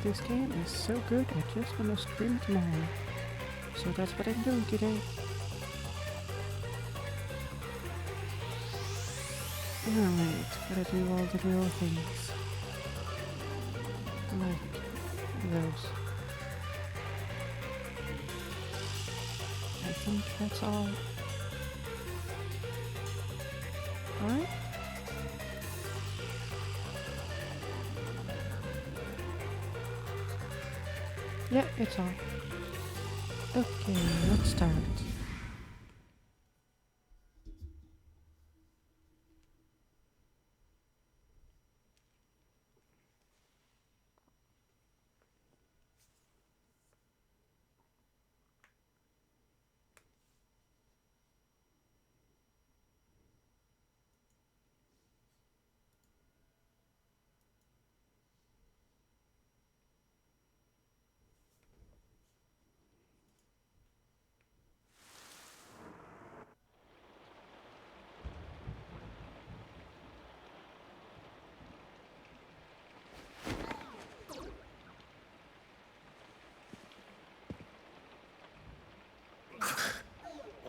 This game is so good, I just wanna stream tomorrow. So that's what I'm doing today. Alright, gotta do all the little things. Like those. I think that's all. Alright? Yeah, it's all. Okay, let's start.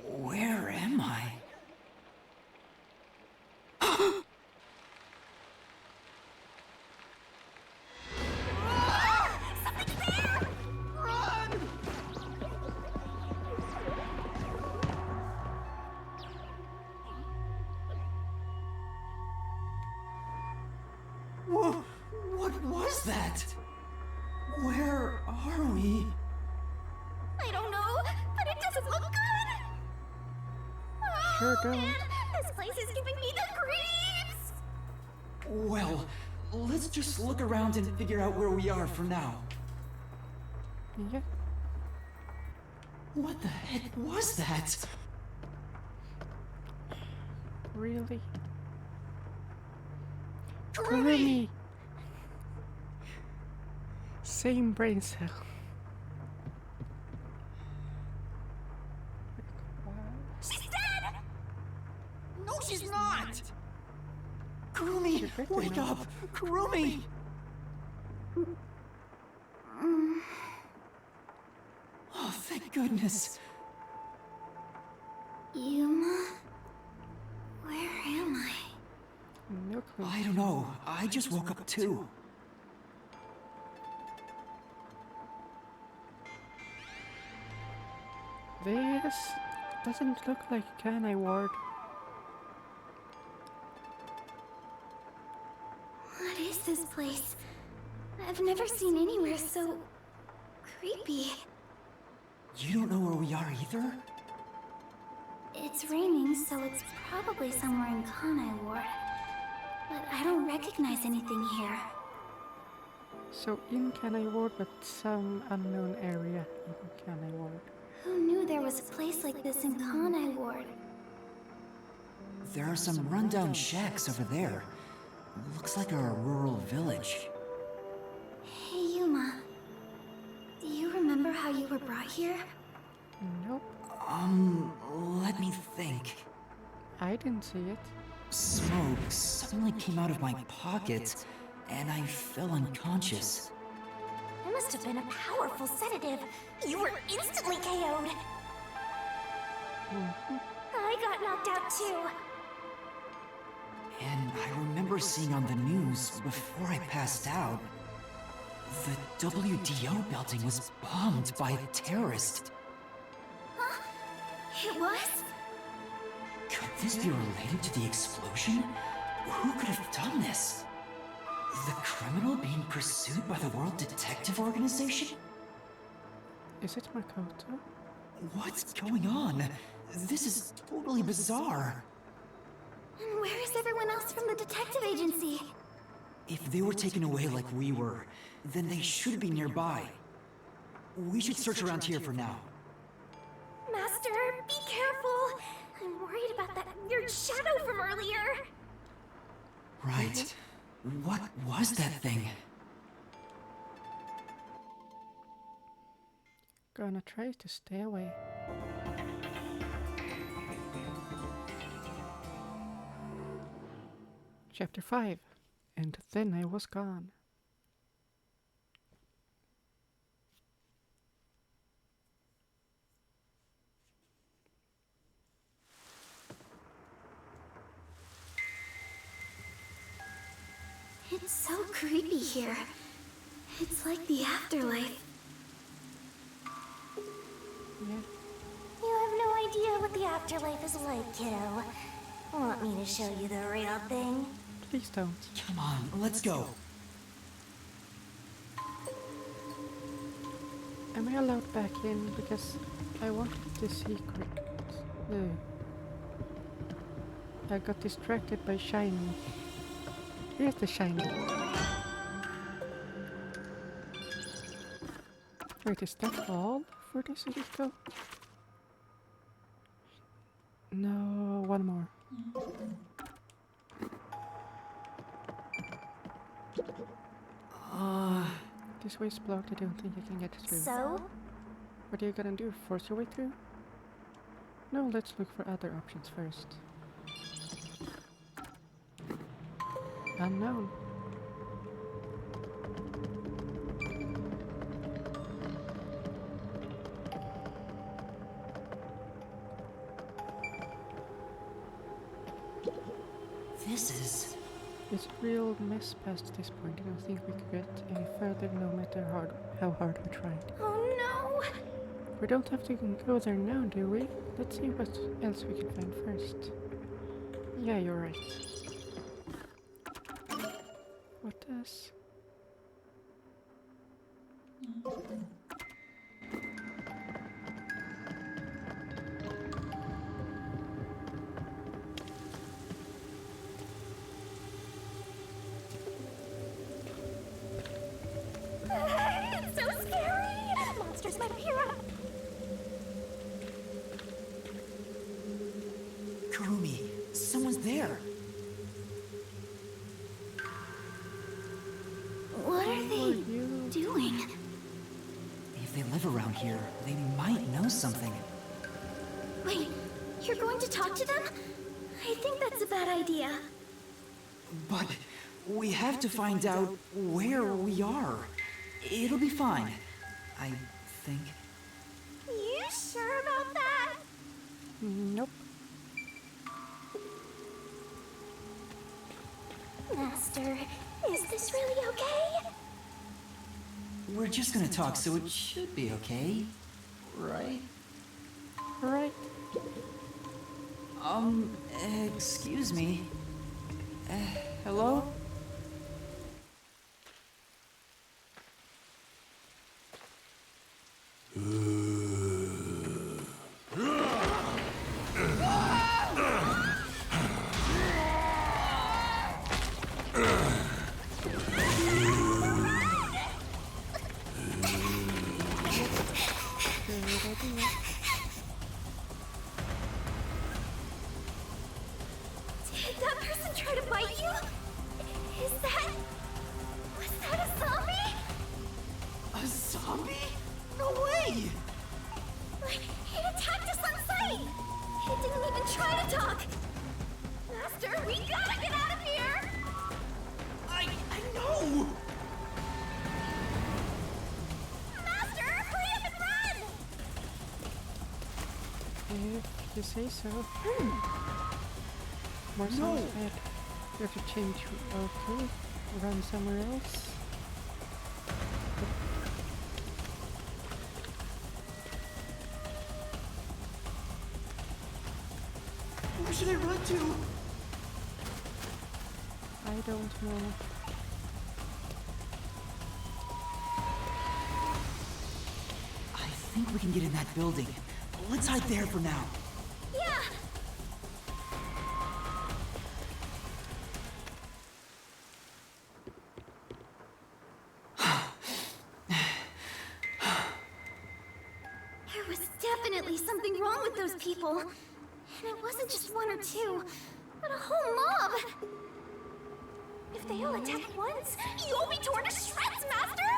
Where am I? What was that? Where are we? I don't know, but it doesn't look good. Sure Oh, don't. man, this place is giving me the creeps. Well, let's just look around and figure out where we are for now. Yeah. What the heck was that? Really? Kurumi! Same brain cell. She's dead. No, she's not! Kurumi, wake up! Kurumi! Oh, thank goodness. Yuma? Where am I? No clue. I don't know. I just woke up too. This doesn't look like a Kanai ward. What is this place? I've never seen anywhere so creepy. You don't know where we are either? It's raining, so it's probably somewhere in Kanai Ward. But I don't recognize anything here. So in Kanai ward, but some unknown area in Kanai ward. Who knew there was a place like this in Kanai Ward? There are some rundown shacks over there. Looks like a rural village. Hey Yuma, do you remember how you were brought here? Nope, Let me think. I didn't see it. Smoke suddenly came out of my pocket, and I fell unconscious. It must have been a powerful sedative. You were instantly KO'd. I got knocked out too. And I remember seeing on the news before I passed out, the WDO building was bombed by a terrorist. Huh? It was? Could this be related to the explosion? Who could have done this? The criminal being pursued by the World Detective Organization? Is it Makoto? What's going on? This is totally bizarre. And where is everyone else from the detective agency? If they were taken away like we were, then they should be nearby. We should search around here for now. Master, be careful. I'm worried about that weird shadow from earlier. Right. What was that thing? Gonna try to stay away. Chapter 5. And then I was gone. It's so creepy here. It's like the afterlife. Yeah. You have no idea what the afterlife is like, kiddo. Want me to show you the real thing? Please don't. Come on, let's go. Am I allowed back in? Because I wanted the secret. No. I got distracted by shiny. Here's the shiny. Wait, is that all for this vehicle? No, one more. This way's blocked. I don't think I can get through. So? What are you gonna do? Force your way through? No, let's look for other options first. Unknown. This is... It's a real mess past this point. I don't think we could get any further no matter how hard we tried. Oh no! We don't have to go there now, do we? Let's see what else we can find first. Yeah, you're right. What does... It's so scary! Monsters might appear up. Kurumi, someone's there. What are Who they are you? doing? If they live around here, they might know something. Wait, you're going to talk to them? I think that's a bad idea. But we have to find out where we are. It'll be fine, I think. You sure about that? Nope. Master, is this really okay? We're just gonna talk, so it should be okay, right? Alright. Excuse me. Hello? Good idea. Did that person try to bite you? Is that... Was that a zombie? A zombie? No way! It attacked us on sight! It didn't even try to talk! Master, we gotta get out of here! I know! Master, hurry up and run! If you say so. More sounds No. bad. You have to change. Okay. Run somewhere else. Where should I run to? I don't know. I think we can get in that building. Let's hide there for now. Yeah! There was definitely something wrong with those people. And it wasn't just one or two, but a whole mob. If they all attack at once, you'll be torn to shreds, Master!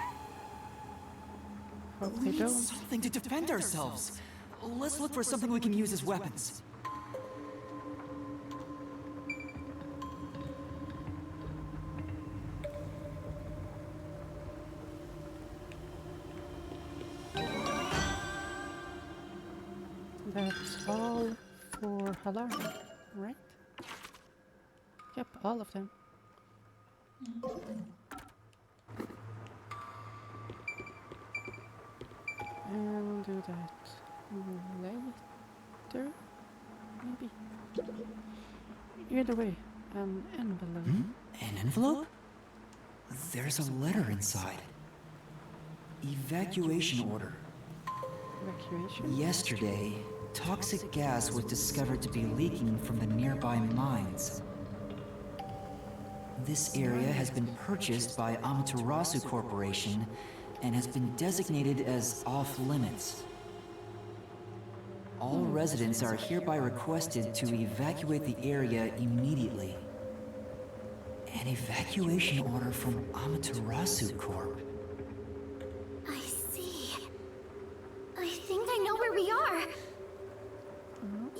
Hope We they need don't. something to defend ourselves. Let's look for something we can use as weapons. That's all for Halara, right? Yep, all of them. I'll do that later, maybe. Either way, an envelope. An envelope? There's a letter inside. Evacuation order. Evacuation? Yesterday, toxic gas was discovered to be leaking from the nearby mines. This area has been purchased by Amaterasu Corporation and has been designated as off-limits. All residents are hereby requested to evacuate the area immediately. An evacuation order from Amaterasu Corp. I see. I think I know where we are.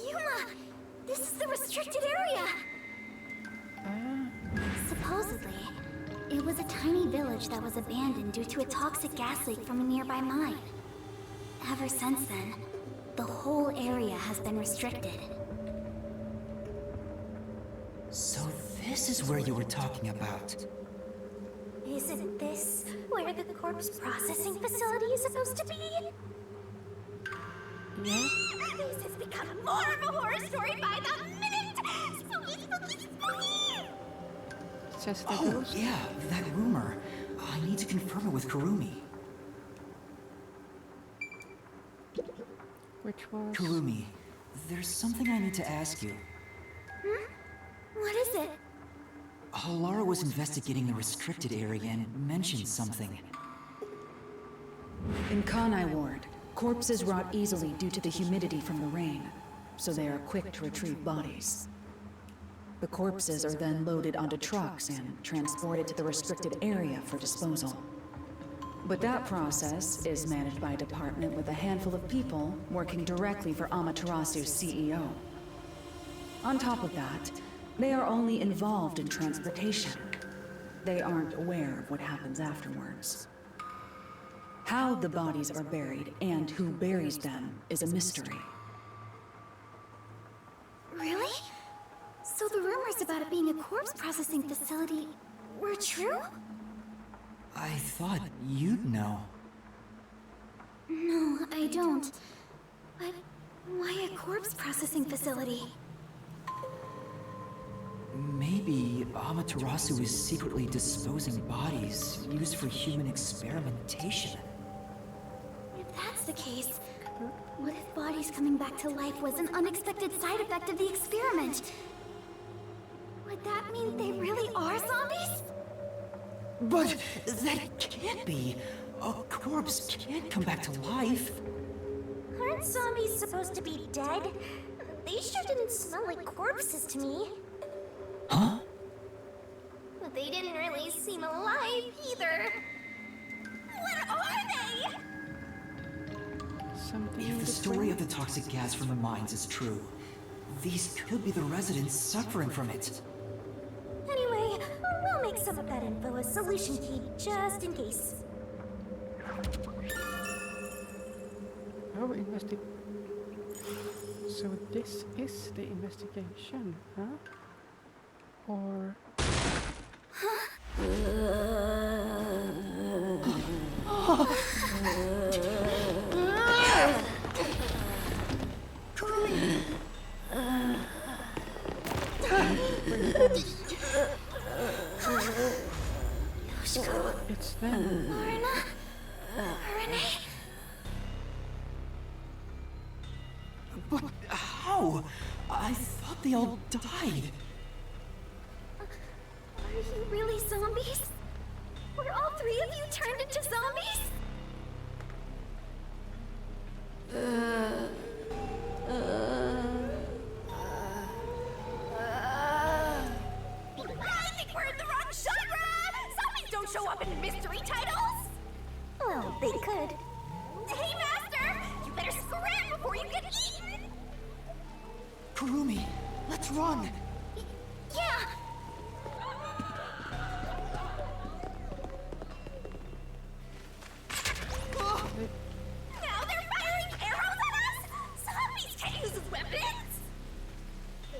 Yuma! This is the restricted area! Supposedly, it was a tiny village that was abandoned due to a toxic gas leak from a nearby mine. Ever since then, the whole area has been restricted. So this is where you were talking about. Isn't this where the corpse processing facility is supposed to be? Yeah? This has become more of a horror story by the minute! Spooky, spooky, spooky! It's just a Oh, ghost? yeah, that rumor. I need to confirm it with Kurumi. Which was... Kurumi, there's something I need to ask you. What is it? Halara was investigating the restricted area and mentioned something. In Kanai Ward, corpses rot easily due to the humidity from the rain, so they are quick to retrieve bodies. The corpses are then loaded onto trucks and transported to the restricted area for disposal. But that process is managed by a department with a handful of people working directly for Amaterasu's CEO. On top of that, they are only involved in transportation. They aren't aware of what happens afterwards. How the bodies are buried and who buries them is a mystery. Really? So the rumors about it being a corpse processing facility were true? I thought you'd know. No, I don't. But why a corpse processing facility? Maybe Amaterasu is secretly disposing bodies used for human experimentation. If that's the case, what if bodies coming back to life was an unexpected side effect of the experiment? Would that mean they really are zombies? But that can't be. A corpse can't come back to life. Aren't zombies supposed to be dead? They sure didn't smell like corpses to me. Huh? But they didn't really seem alive either. What are they? Something in If the story between? of the toxic gas from the mines is true, these could be the residents suffering from it. Anyway, we'll make some of that info a solution key just in case. Oh, So this is the investigation, huh? Or... It's them. Renee? But how? I thought they all died. Are you really zombies? Were all three of you turned into zombies? I think we're in the wrong genre! Zombies don't show up in mystery titles! Well, they could. Hey, Master! You better scram before you get eaten! Kurumi, let's run. Yeah! Now they're firing arrows at us? Zombies can't use weapons!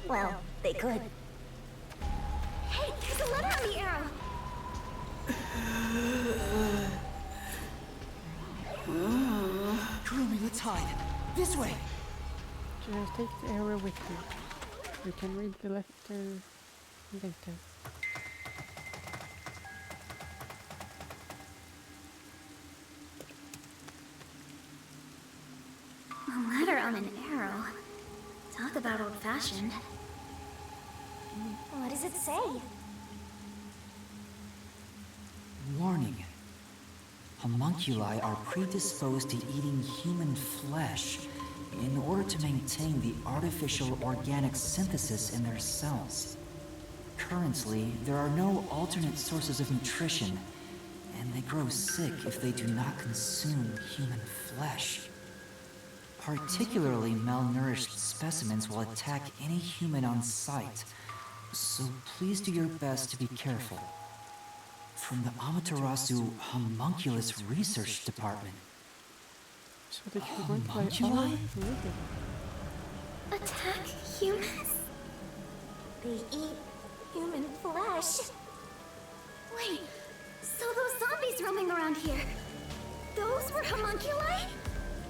Well, they could. Hey, there's a letter on the arrow! This way! Just take the arrow with you. You can read the letter later. A letter on an arrow. Talk about old-fashioned. What does it say? Warning. Homunculi are predisposed to eating human flesh in order to maintain the artificial organic synthesis in their cells. Currently, there are no alternate sources of nutrition, and they grow sick if they do not consume human flesh. Particularly malnourished specimens will attack any human on sight, so please do your best to be careful. From the Amaterasu Homunculus Research Department. So the homunculi Homunculi? are living. Attack humans? They eat human flesh. Wait, so those zombies roaming around here, those were homunculi?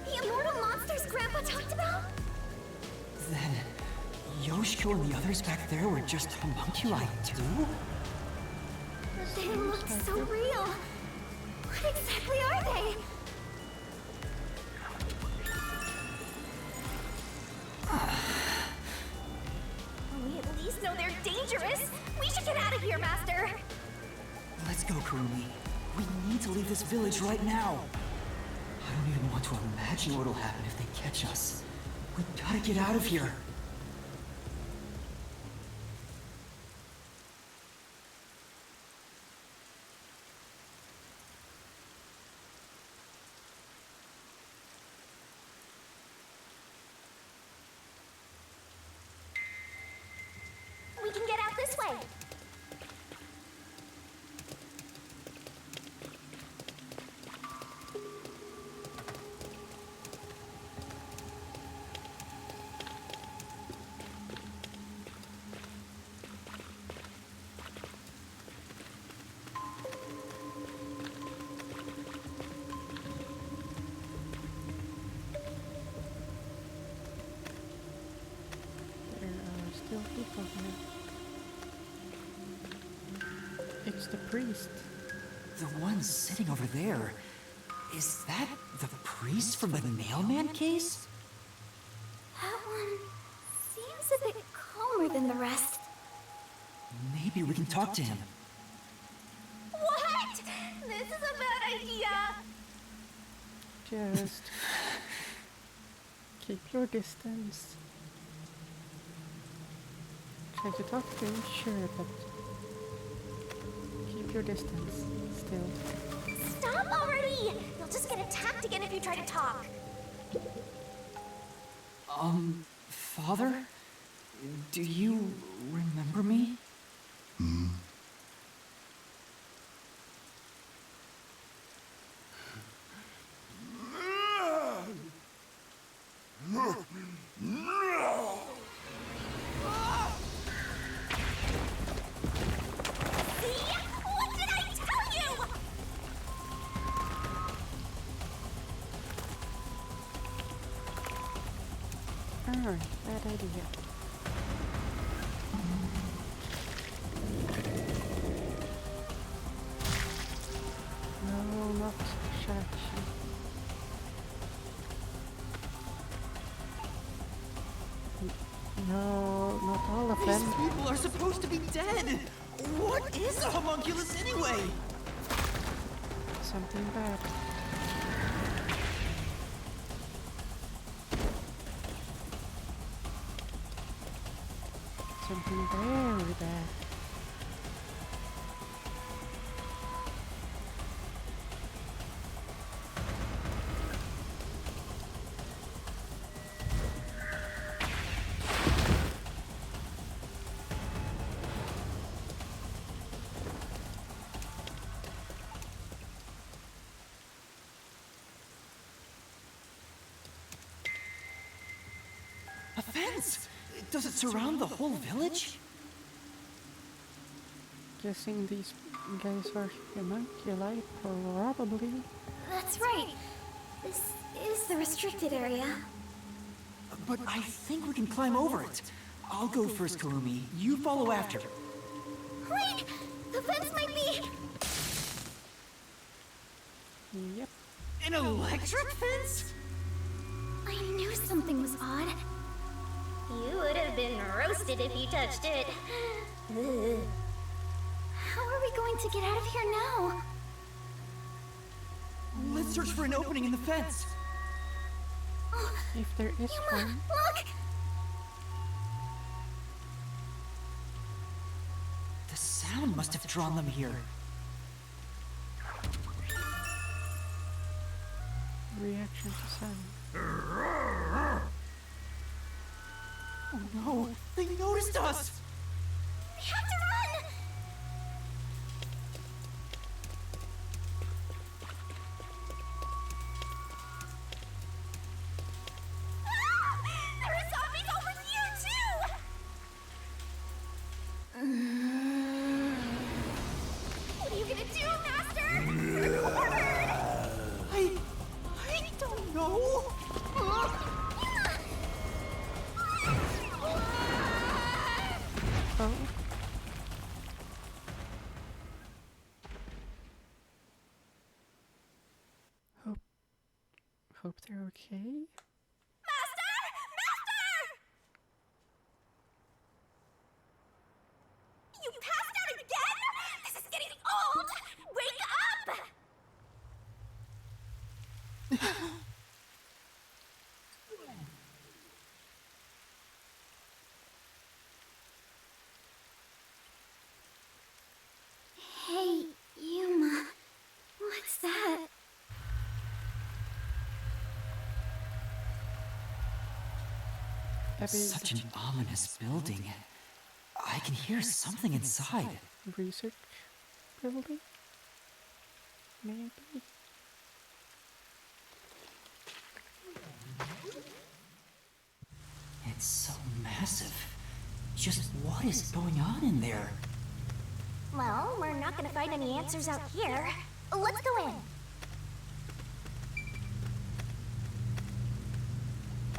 The immortal monsters Grandpa talked about? Then, Yoshiko and the others back there were just homunculi too? They look so real. What exactly are they? We at least know they're dangerous. We should get out of here, Master. Let's go, Kurumi. We need to leave this village right now. I don't even want to imagine what'll happen if they catch us. We gotta get out of here. We can get out this way. There are still people here. It's the priest. The one sitting over there. Is that the priest from the mailman case? That one seems a bit calmer than the rest. Maybe we can talk to him. What? This is a bad idea. Just keep your distance. Try to talk to him, sure, but keep your distance still. Stop already! You'll just get attacked again if you try to talk. Father? Do you remember me? See? What did I tell you? Alright, bad idea. No, not Shachi. No, not all of them. These people are supposed to be dead! What is a homunculus anyway? Something bad. Something very bad. A fence! Does it surround the whole village? Guessing these guys are homunculi, probably. That's right. This is the restricted area. But I think we can climb over it. I'll go first, Kurumi. You follow after. Wait! The fence might be... Yep. An electric fence? I knew something was odd. You would have been roasted if you touched it. Ugh. How are we going to get out of here now? Let's search for an opening in the fence. Oh, If there is Yuma, one. look! The sound must have drawn them here. Reaction to sound. Oh no, they noticed us! We have to run! Ah! There are zombies over here too! What are you gonna do, Master? We're cornered! I don't know. Oh. Hope they're okay. Master! Master! You passed out again? This is getting old! Wake up! Hey, Yuma. What's that? Abby, Such an ominous building. I can hear something inside. research building? Maybe. It's so massive. Just what is going on in there? Well, we're not gonna find any answers out here. Let's go in.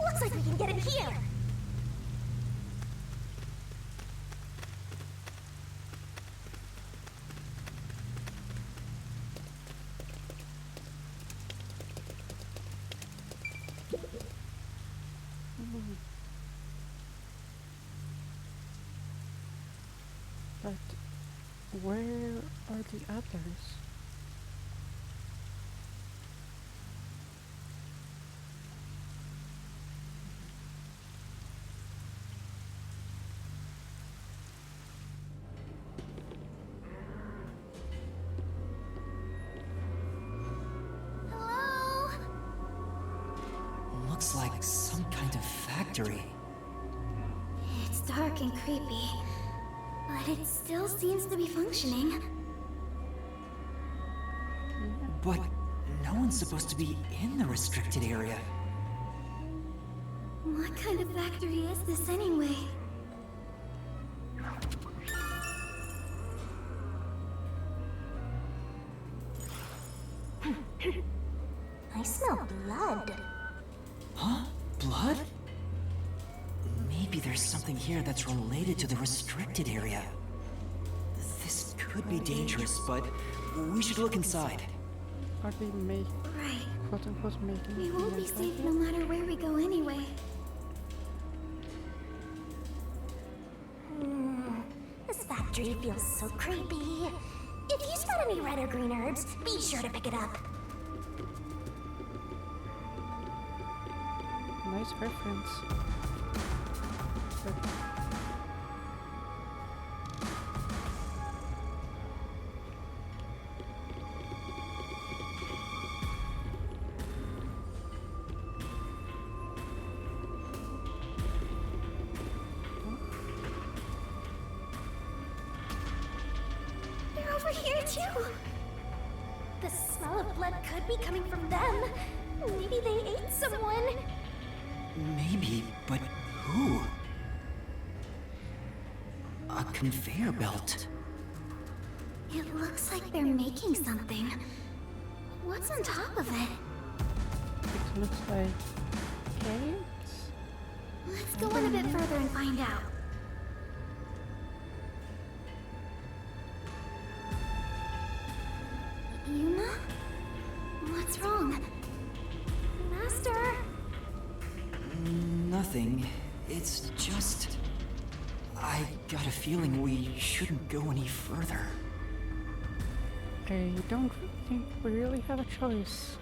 Looks like we can get in here. But where are the others? Hello? Looks like some kind of factory. It's dark and creepy, but it still seems to be functioning. But no one's supposed to be in the restricted area. What kind of factory is this anyway? I smell blood. Huh? Blood? Maybe there's something here that's related to the restricted area. This could be dangerous, but we should look inside. Are they Right. quote unquote making We won't be like safe that? no matter where we go anyway. This factory feels so creepy. If you spot any red or green herbs, be sure to pick it up. Nice reference. But They're over here too. The smell of blood could be coming from them. Maybe they ate someone. Maybe, but who? A conveyor belt. It looks like they're making something. What's on top of it? it looks like eggs? Let's go on a bit further and find out. Yuna? What's wrong? Master? Nothing. It's just... I got a feeling we shouldn't go any further. I don't think we really have a choice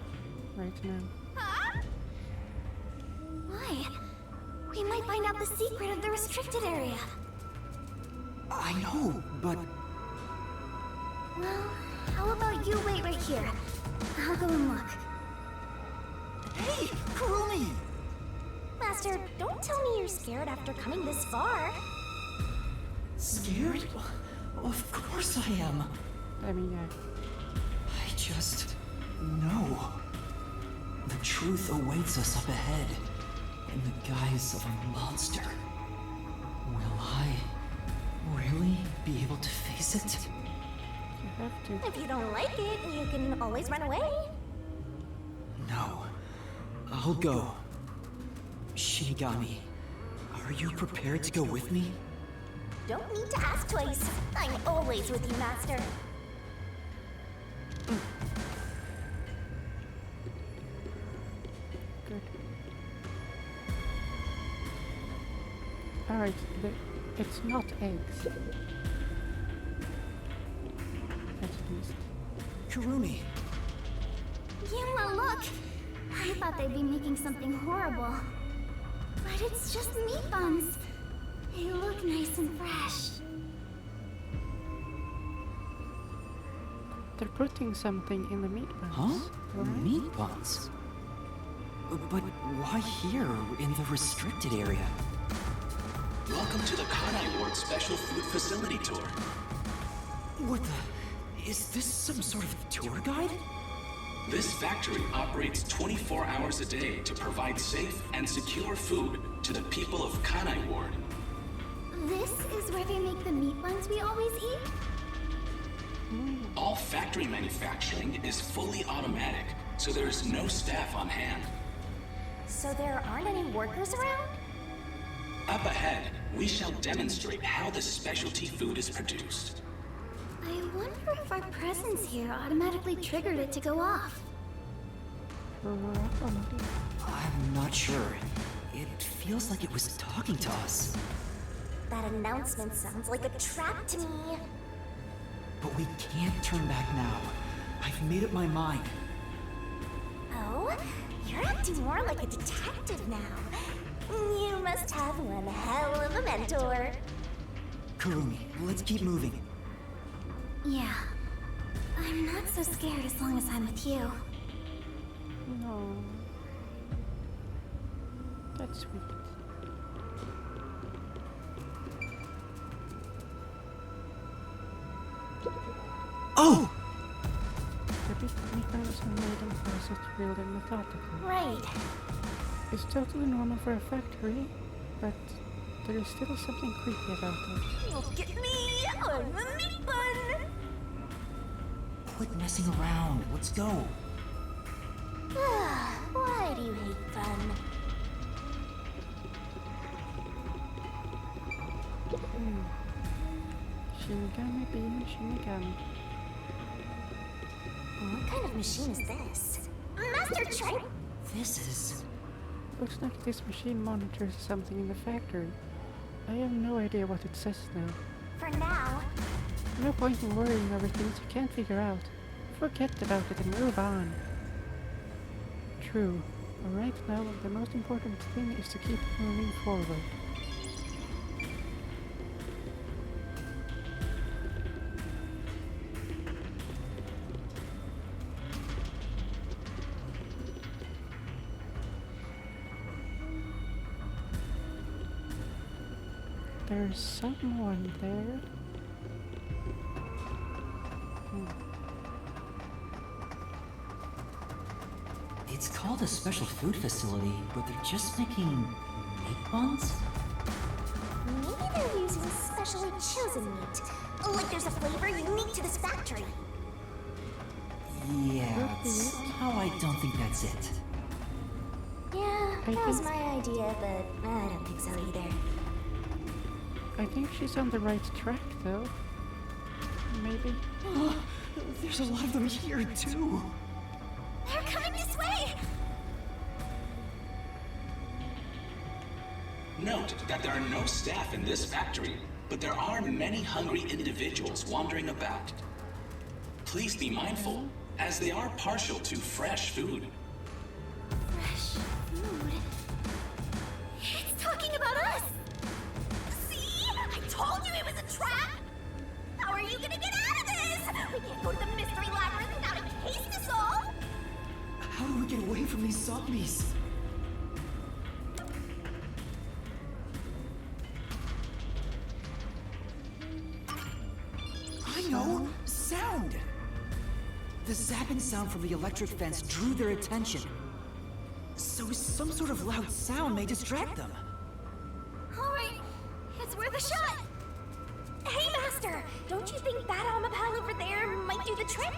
right now. Huh? Why? We might find out the secret of the restricted area. I know, but... Well, how about you wait right here? I'll go and look. Hey, Kurumi! Master, don't tell me you're scared after coming this far. Scared? Of course I am. I mean, I just know. The truth awaits us up ahead, in the guise of a monster. Will I really be able to face it? you have to. If you don't like it, you can always run away. No. I'll go. Shinigami, are you prepared to go with me? Don't need to ask twice. I'm always with you, Master. Good. Alright, it's not eggs. At least. Kurumi, Yuma, look! I thought they'd be making something horrible. But it's just meat buns. They look nice and fresh. They're putting something in the meat buns. huh? right? Meat buns? But why here, in the restricted area? Welcome to the Kanai Ward Special Food Facility Tour. What the... Is this some sort of tour guide? This factory operates 24 hours a day to provide safe and secure food to the people of Kanai Ward. This is where they make the meat buns we always eat? All factory manufacturing is fully automatic, so there is no staff on hand. So there aren't any workers around? Up ahead, we shall demonstrate how the specialty food is produced. I wonder if our presence here automatically triggered it to go off. Probably. I'm not sure. It feels like it was talking to us. That announcement sounds like a trap to me. But we can't turn back now. I've made up my mind. Oh? You're acting more like a detective now. You must have one hell of a mentor. Kurumi, let's keep moving. Yeah. I'm not so scared as long as I'm with you. No. That's sweet. Oh! The big meat buns are made in process real and methodical. Right. It's totally normal for a factory, but there is still something creepy about it. Look at me! I'm a meat bun! Quit messing around. Let's go. Why do you hate fun? Shinigami being Shinigami. What kind of machine is this? Master Trent! This is... Looks like this machine monitors something in the factory. I have no idea what it says now. For now, No point in worrying over things you can't figure out. Forget about it and move on. True. But right now, the most important thing is to keep moving forward. There's someone there. It's called a special food facility, but they're just making meat buns? maybe they're using specially chosen meat. Like there's a flavor unique to this factory. Yeah, somehow I don't think that's it. Yeah, I That was think my idea, but I don't think so either. I think she's on the right track though. Maybe. Oh, there's a lot of them here, too. They're coming this way! Note that there are no staff in this factory, but there are many hungry individuals wandering about. Please be mindful, as they are partial to fresh food. Fresh food. It's talking about us! See? I told you it was a trap! How are you gonna get out of this? We can't go to the mystery labyrinth without a case to solve! How do we get away from these zombies? I know! Sound! The zapping sound from the electric fence drew their attention. So some sort of loud sound may distract them. Alright, it's worth a shot! Hey, Master! Don't you think that Amapal over there might do the trick?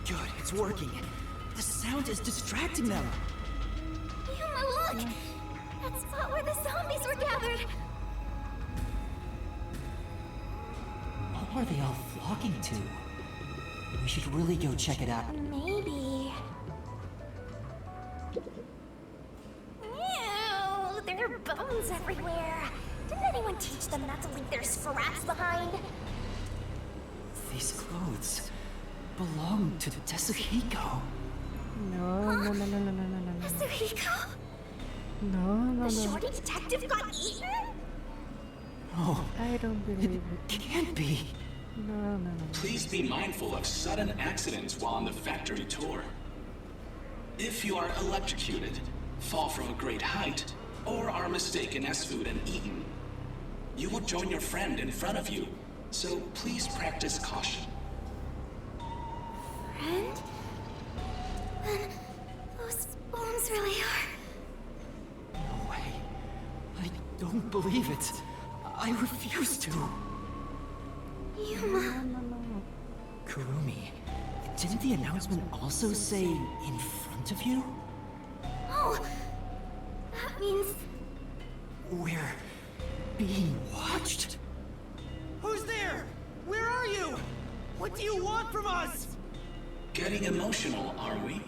Good, it's working. The sound is distracting them. Yuma, look! That spot where the zombies were gathered! What are they all flocking to? We should really go check it out. Maybe. Ew, there are bones everywhere. Didn't anyone teach them not to leave their scraps behind? These clothes belong to No, Tetsuhiko. no, no, no, no, no, no, no. Suhiko? No, no, The no. shorty detective got eaten? Oh, I don't believe it. can't be. No, no, no. Please be mindful of sudden accidents while on the factory tour. If you are electrocuted, fall from a great height, or are mistaken as food and eaten, you will join your friend in front of you, so please practice caution. Friend? Then those bones really are. No way. I don't believe it. I refuse to. Yuma. Kurumi, didn't the announcement also say in front of you? Oh, that means We're being watched? Who's there? Where are you? What do you want from us? Getting emotional, are we?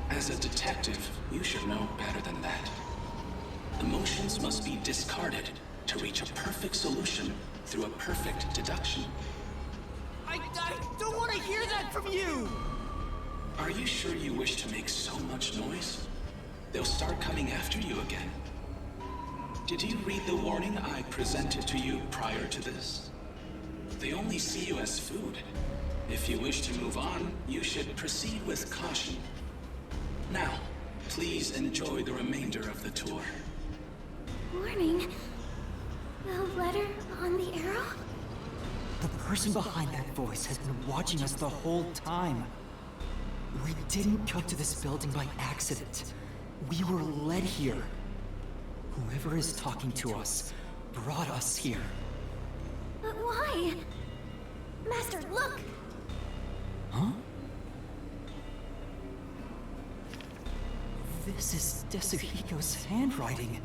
As a detective, you should know better than that. Emotions must be discarded to reach a perfect solution through a perfect deduction. I don't want to hear that from you! Are you sure you wish to make so much noise? They'll start coming after you again. Did you read the warning I presented to you prior to this? They only see you as food. If you wish to move on, you should proceed with caution. Now, please enjoy the remainder of the tour. warning. The letter on the arrow? The person behind that voice has been watching us the whole time. We didn't come to this building by accident. We were led here. Whoever is talking to us brought us here. But why? Master, look! Huh? This is Tetsuhiko's handwriting.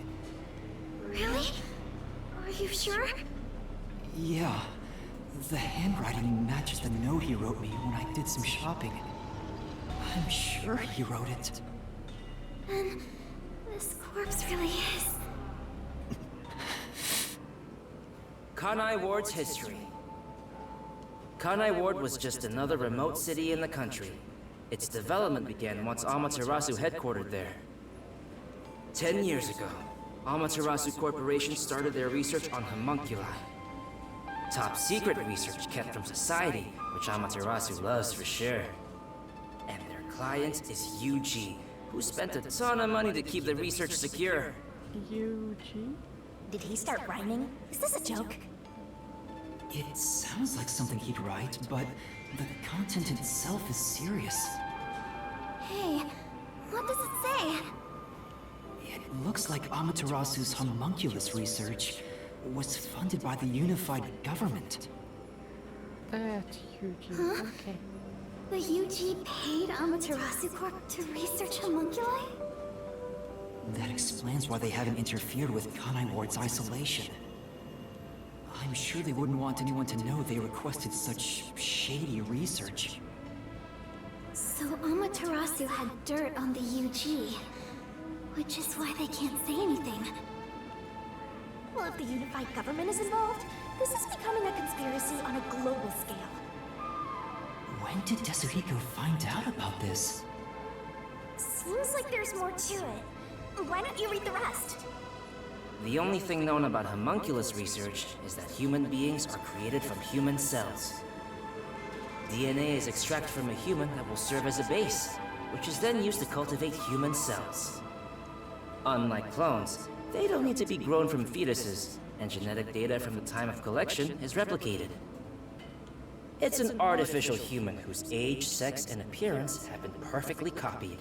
Really? Are you sure? Yeah. The handwriting matches the note he wrote me when I did some shopping. I'm sure he wrote it. Then this corpse really is. Kanai Ward's history. Kanai Ward was just another remote city in the country. Its development began once Amaterasu headquartered there. 10 years ago, Amaterasu Corporation started their research on homunculi. Top secret research kept from society, which Amaterasu loves for sure. And their client is Yuji, who spent a ton of money to keep the research secure. Yuji? Did he start rhyming? Is this a joke? It sounds like something he'd write, but the content itself is serious. Hey, What does it say? It looks like Amaterasu's homunculus research was funded by the unified government. That's huge. Okay. The UG paid Amaterasu Corp to research homunculi? That explains why they haven't interfered with Kanai Ward's isolation. I'm sure they wouldn't want anyone to know they requested such shady research. So Amaterasu had dirt on the UG, which is why they can't say anything. Well, if the unified government is involved, this is becoming a conspiracy on a global scale. When did Tetsuhiko find out about this? Seems like there's more to it. Why don't you read the rest? The only thing known about homunculus research is that human beings are created from human cells. DNA is extracted from a human that will serve as a base, which is then used to cultivate human cells. Unlike clones, they don't need to be grown from fetuses, and genetic data from the time of collection is replicated. It's an artificial human whose age, sex, and appearance have been perfectly copied.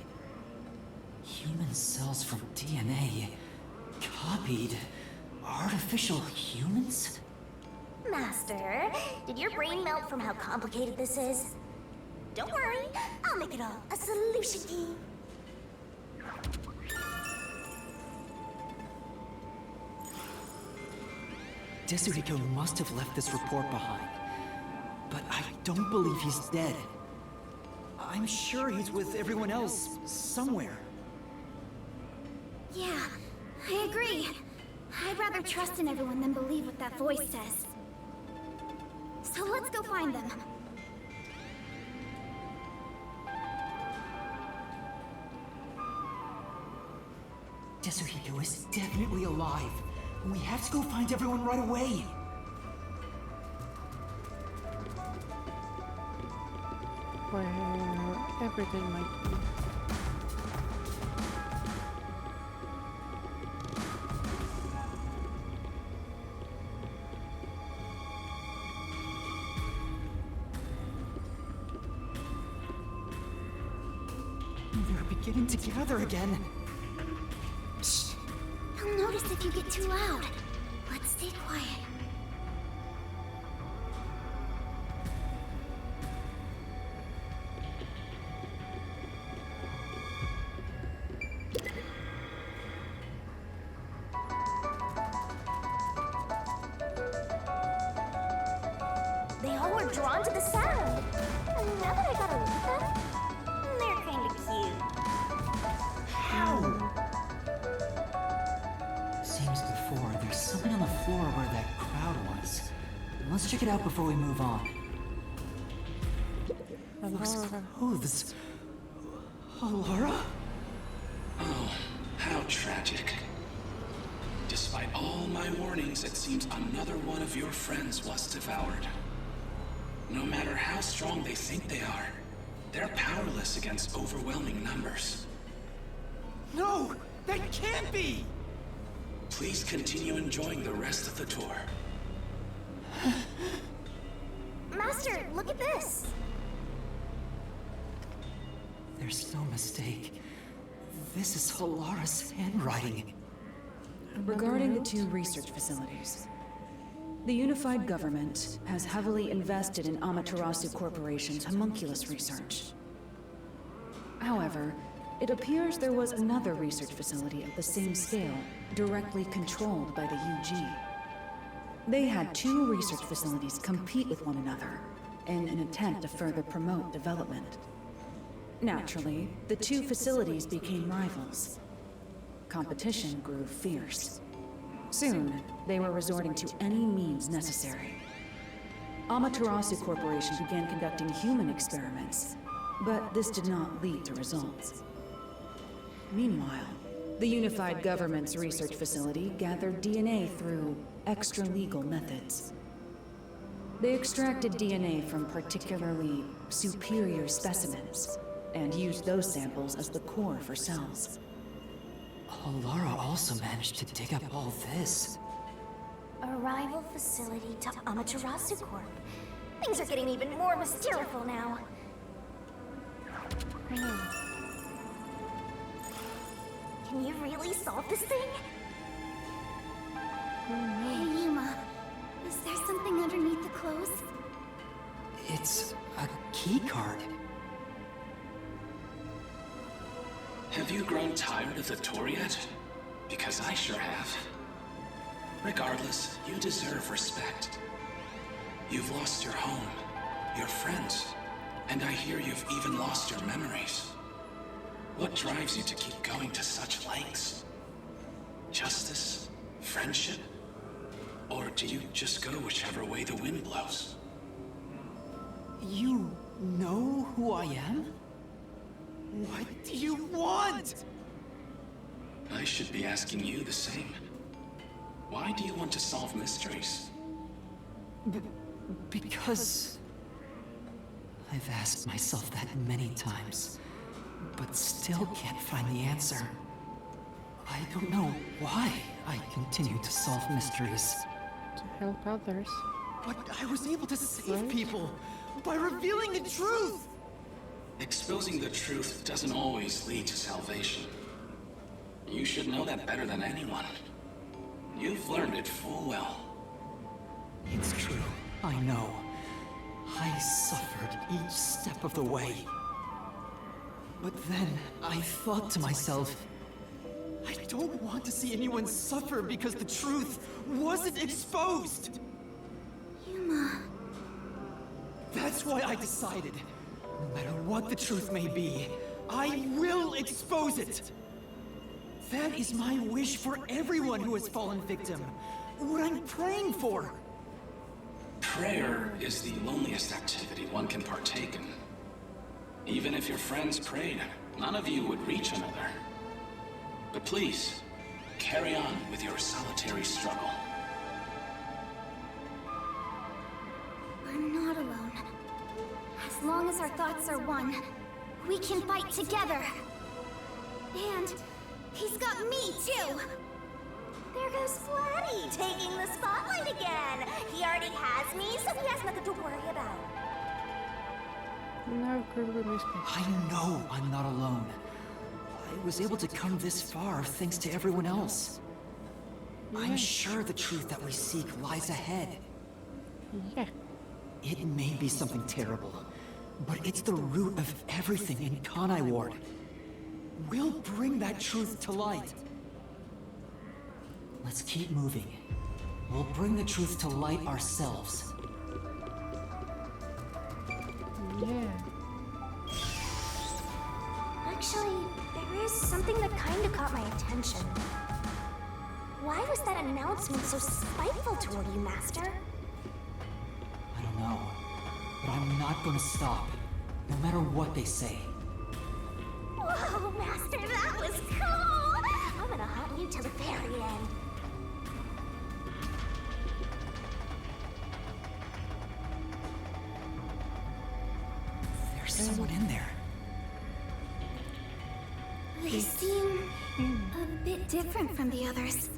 Human cells from DNA. Copied? Artificial humans? Master, did your brain melt from how complicated this is? Don't worry, I'll make it all a solution key. Tetsuhiko must have left this report behind. But I don't believe he's dead. I'm sure he's with everyone else, somewhere. Yeah, I agree. I'd rather trust in everyone than believe what that voice says. So let's go find them. Tetsuhiko is definitely alive. We have to go find everyone right away. Where everything might be. They're beginning to gather again. Shh. They'll notice if you get too loud. Let's stay quiet. They all were drawn to the sound. And now that I got a look at them, they're kinda cute. How? Seems before, there's something on the floor where that crowd was. Let's check it out before we move on. Looks Alara. clothes. Alara? Oh, how tragic. Despite all my warnings, it seems another one of your friends was devoured. No matter how strong they think they are, they're powerless against overwhelming numbers. No! That can't be! Please continue enjoying the rest of the tour. Master, look at this! There's no mistake. This is Halara's handwriting. Regarding the two research facilities, the unified government has heavily invested in Amaterasu Corporation's homunculus research. However, it appears there was another research facility at the same scale, directly controlled by the UG. They had two research facilities compete with one another in an attempt to further promote development. Naturally, the two facilities became rivals. Competition grew fierce. Soon, they were resorting to any means necessary. Amaterasu Corporation began conducting human experiments, but this did not lead to results. Meanwhile, the unified government's research facility gathered DNA through extra-legal methods. They extracted DNA from particularly superior specimens, and used those samples as the core for cells. Halara also managed to dig up all this. A rival facility to Amaterasu Corp. Things are getting even more mysterious now. Can you really solve this thing? Oh no. Hey, Yuma. Is there something underneath the clothes? It's a key card. Have you grown tired of the tour yet? Because I sure have. Regardless, you deserve respect. You've lost your home, your friends, and I hear you've even lost your memories. What drives you to keep going to such lengths? Justice? Friendship? Or do you just go whichever way the wind blows? You know who I am? What do you want? I should be asking you the same. Why do you want to solve mysteries? Because I've asked myself that many times, but still can't find the answer. I don't know why I continue to solve mysteries. To help others. But I was able to save Right? people by revealing the truth. Exposing the truth doesn't always lead to salvation. You should know that better than anyone. You've learned it full well. It's true, I know. I suffered each step of the way. But then I thought to myself, I don't want to see anyone suffer because the truth wasn't exposed. Yuma. That's why I decided, no matter what the truth may be, I will expose it. That is my wish for everyone who has fallen victim. What I'm praying for. Prayer is the loneliest activity one can partake in. Even if your friends prayed, none of you would reach another. But please, carry on with your solitary struggle. I'm not alone. As long as our thoughts are one, we can fight together. And he's got me too. There goes Flatty, taking the spotlight again. He already has me, so he has nothing to worry about. No, Kirby missed me. I know I'm not alone. I was able to come this far thanks to everyone else. I'm sure the truth that we seek lies ahead. Yeah. It may be something terrible, but it's the root of everything in Kanai Ward. We'll bring that truth to light. Let's keep moving. We'll bring the truth to light ourselves. Yeah. Actually, there is something that kinda caught my attention. Why was that announcement so spiteful toward you, Master? I don't know, but I'm not gonna stop, no matter what they say. Whoa, Master, that was cool! I'm gonna haunt you till the very end. There's someone in there. They seem a bit different from the others.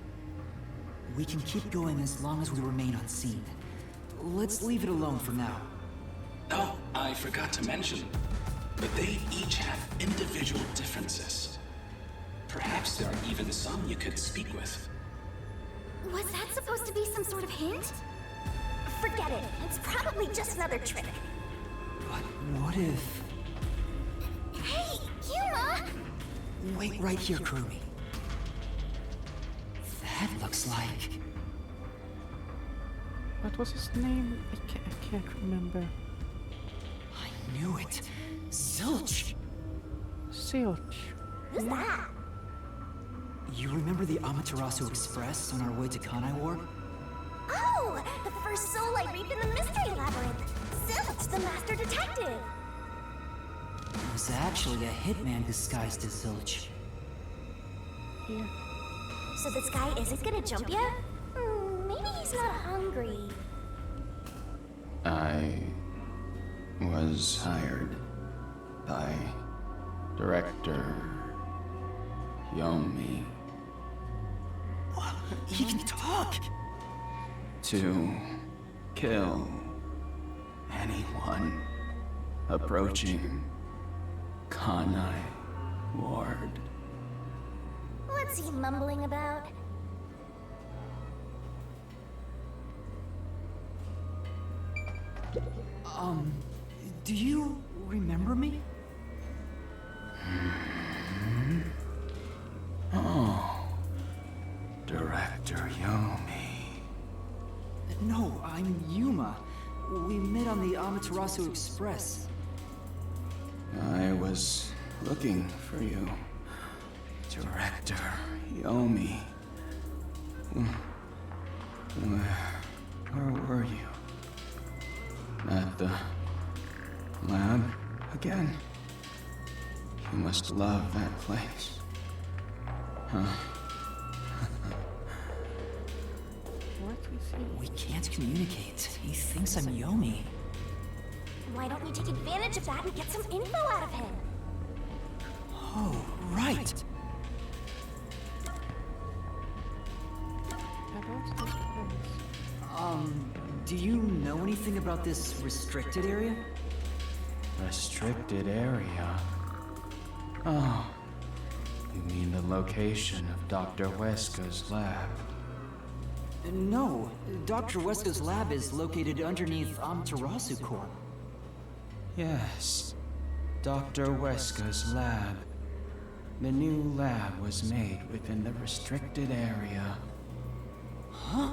We can keep going as long as we remain unseen. Let's leave it alone for now. Oh, I forgot to mention, but they each have individual differences. Perhaps there are even some you could speak with. Was that supposed to be some sort of hint? Forget it. It's probably just another trick. But what if... Hey, Yuma! Wait right here, Kurumi. That looks like... What was his name? I can't remember. I knew it. Zilch! Zilch. Who's that? You remember the Amaterasu Express on our way to Kanai Ward? Oh, the first soul I reaped in the Mystery Labyrinth. Zilch, the master detective. It was actually a hitman disguised as Zilch. Yeah. So this guy isn't gonna jump yet? Maybe he's not hungry. I was hired by Director Yomi He can talk! to kill anyone approaching Kanai Ward. What's he mumbling about? Do you remember me? Oh, Director Yomi. No, I'm Yuma. We met on the Amaterasu Express. I was looking for you, Director Yomi. Where were you? At the lab again? You must love that place. Huh? What is he? We can't communicate. He thinks I'm Yomi. Why don't we take advantage of that and get some info out of him? Oh, right. I lost this place. Do you know anything about this restricted area? Restricted area? Oh, you mean the location of Dr. Weska's lab? No, Dr. Weska's lab is located underneath Amaterasu Corp. Yes, Dr. Weska's lab. The new lab was made within the restricted area. Huh?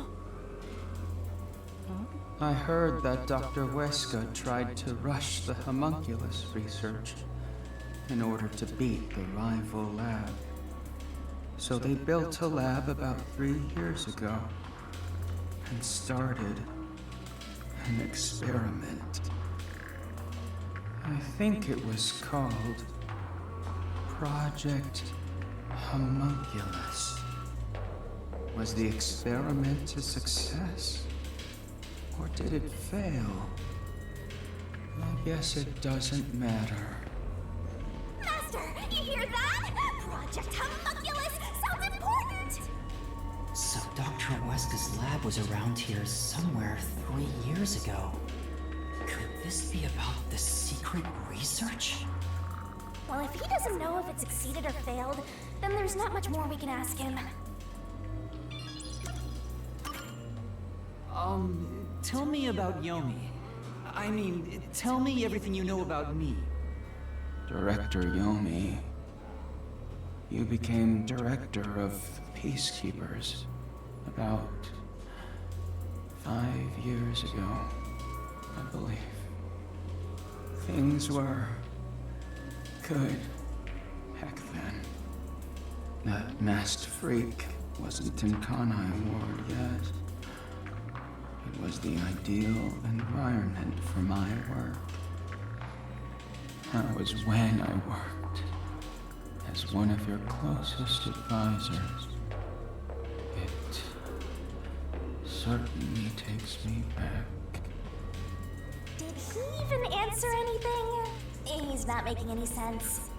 I heard that Dr. Weska tried to rush the homunculus research in order to beat the rival lab. So they built a lab about 3 years ago and started an experiment. I think it was called Project Homunculus. Was the experiment a success? Or did it fail? I guess it doesn't matter. Master, you hear that? Project Homunculus sounds important! So Dr. Weska's lab was around here somewhere 3 years ago. Could this be about the secret research? Well, if he doesn't know if it succeeded or failed, then there's not much more we can ask him. Tell me about Yomi. I mean, tell me everything you know about me. Director Yomi, you became director of the Peacekeepers about 5 years ago, I believe. Things were good back then. That masked freak wasn't in Kanai Ward yet. It was the ideal environment for my work. That was when I worked as one of your closest advisors. It certainly takes me back. Did he even answer anything? He's not making any sense.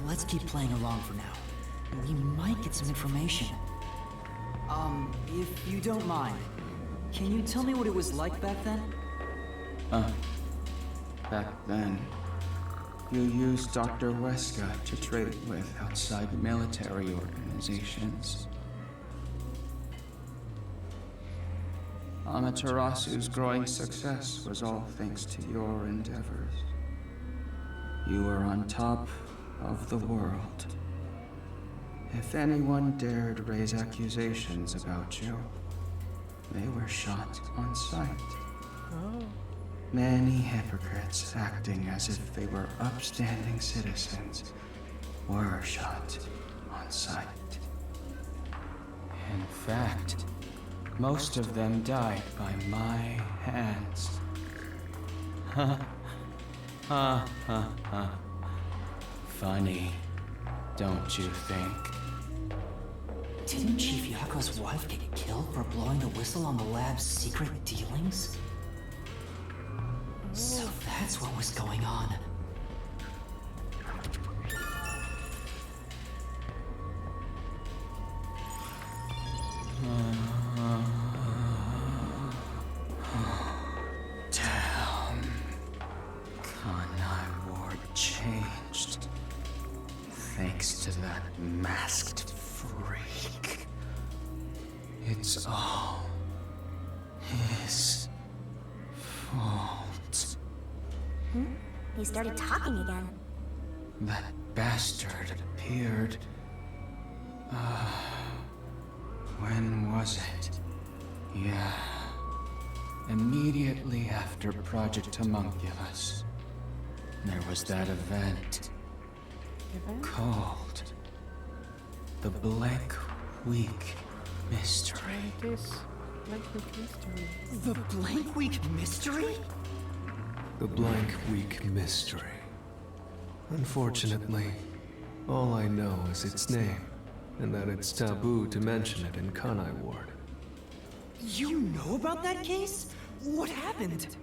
Let's keep playing along for now. We might get some information. If you don't mind, can you tell me what it was like back then? Back then, you used Dr. Weska to trade with outside military organizations. Amaterasu's growing success was all thanks to your endeavors. You were on top of the world. If anyone dared raise accusations about you, they were shot on sight. Oh. Many hypocrites acting as if they were upstanding citizens were shot on sight. In fact, most of them died by my hands. Ha ha ha ha. Funny, don't you think? Didn't Chief Yako's wife get killed for blowing the whistle on the lab's secret dealings? So that's what was going on. Damn. Kanai Ward changed. Thanks to that masked freak. It's all his fault. He started talking again. That bastard appeared. When was it? Yeah. Immediately after Project Homunculus. There was that event called the Blank Week Mystery. This Blank Week Mystery. The Blank Week Mystery? The Blank Week Mystery. Unfortunately, all I know is its name, and that it's taboo to mention it in Kanai Ward. You know about that case? What happened?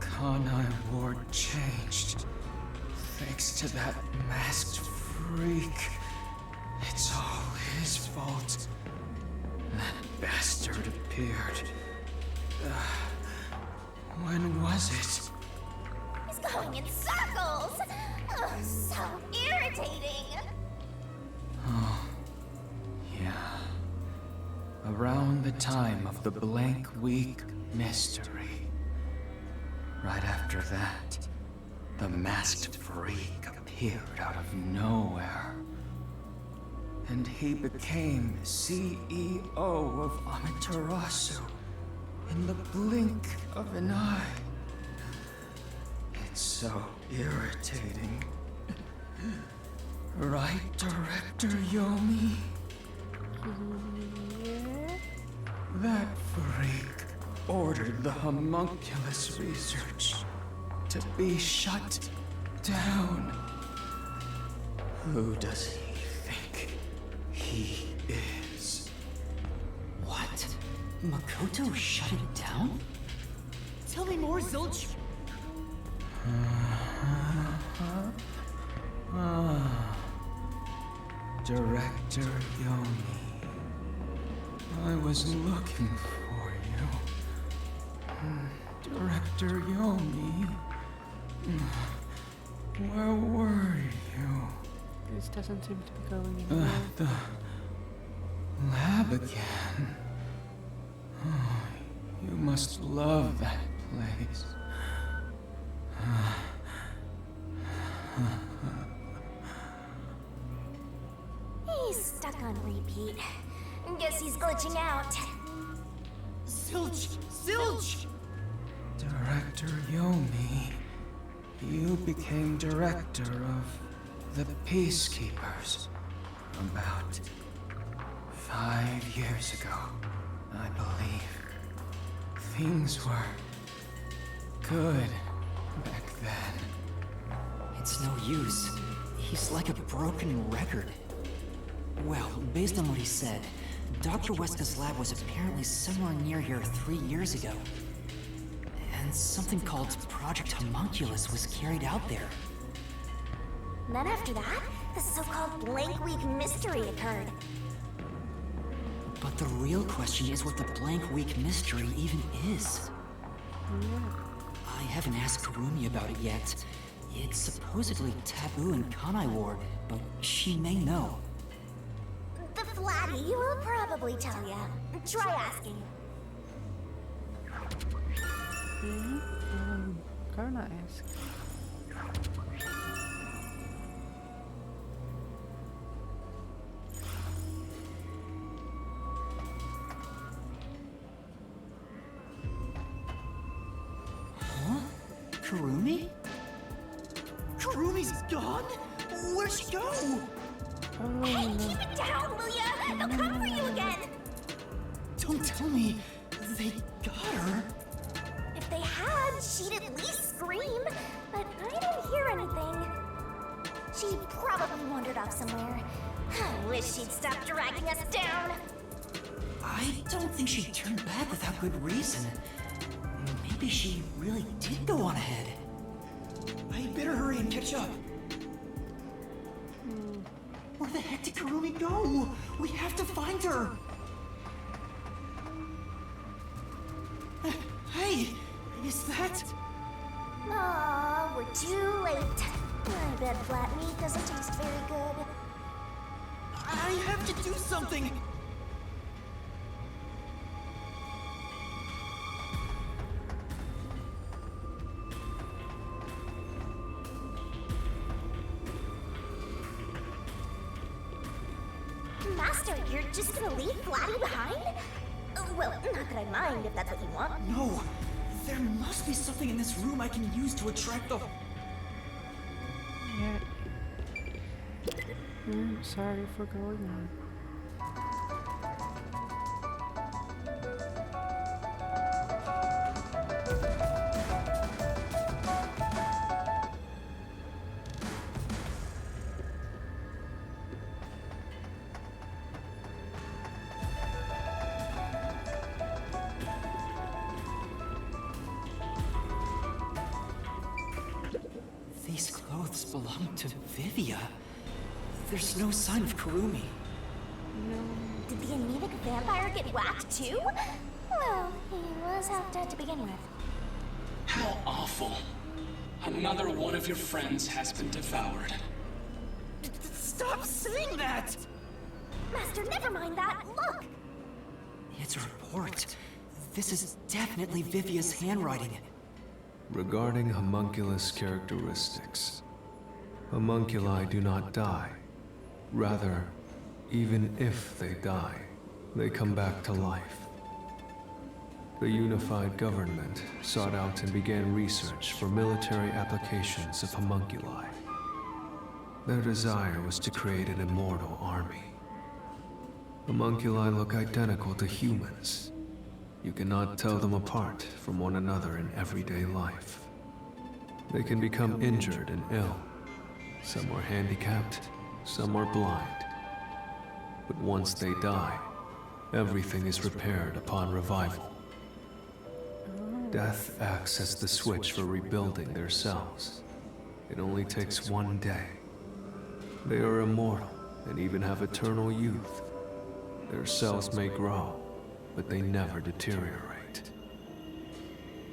Kanai Ward changed. Thanks to that masked freak. It's all his fault. That bastard appeared. When was it? He's going in circles! Ugh, so irritating! Yeah. Around the time of the Blank Week Mystery. Right after that, the masked freak appeared out of nowhere. And he became CEO of Amaterasu in the blink of an eye. It's so irritating. Right, Director Yomi? That freak ordered the homunculus research to be shut down. Who does he think he is? What? Makoto shut it down? Tell me more, Zilch. Director Yomi. I was looking for you. Director Yomi. Where were you? This doesn't seem to be going anywhere. The lab again. Oh, you must love that place. He's stuck on repeat. Guess he's glitching out. Zilch! Zilch! Director Yomi, you became director of the Peacekeepers about 5 years ago, I believe. Things were good back then. It's no use. He's like a broken record. Well, based on what he said, Dr. Weska's lab was apparently somewhere near here 3 years ago. And something called Project Homunculus was carried out there. Then after that, the so-called Blank Week Mystery occurred. But the real question is what the Blank Week Mystery even is. I haven't asked Kurumi about it yet. It's supposedly taboo in Kanai Ward, but she may know. The Flatty will probably tell ya. Try asking. Karna ask. Kurumi? Kurumi's gone? Where'd she go? Hey, keep it down, will ya? They'll come for you again. Don't tell me they got her. If they had, she'd at least scream. But I didn't hear anything. She probably wandered off somewhere. I wish she'd stop dragging us down. I don't think she turned back without good reason. Maybe she really did go on ahead. I better hurry and catch up. Where the heck did Kurumi go? We have to find her. Hey, is that? Aw, we're too late. I bet flat meat doesn't taste very good. I have to do something! Master, you're just gonna leave Flatty behind? Well, not that I mind if that's what you want. No! There must be something in this room I can use to attract the... Yeah. I'm sorry for going on. These clothes belong to Vivia. There's no sign of Kurumi. Did the anemic vampire get whacked too? Well, he was half dead to begin with. How awful. Another one of your friends has been devoured. Stop saying that! Master, never mind that. Look! It's a report. This is definitely Vivia's handwriting. Regarding homunculus characteristics, homunculi do not die. Rather, even if they die, they come back to life. The unified government sought out and began research for military applications of homunculi. Their desire was to create an immortal army. Homunculi look identical to humans. You cannot tell them apart from one another in everyday life. They can become injured and ill. Some are handicapped, some are blind. But once they die, everything is repaired upon revival. Death acts as the switch for rebuilding their cells. It only takes one day. They are immortal and even have eternal youth. Their cells may grow, but they never deteriorate.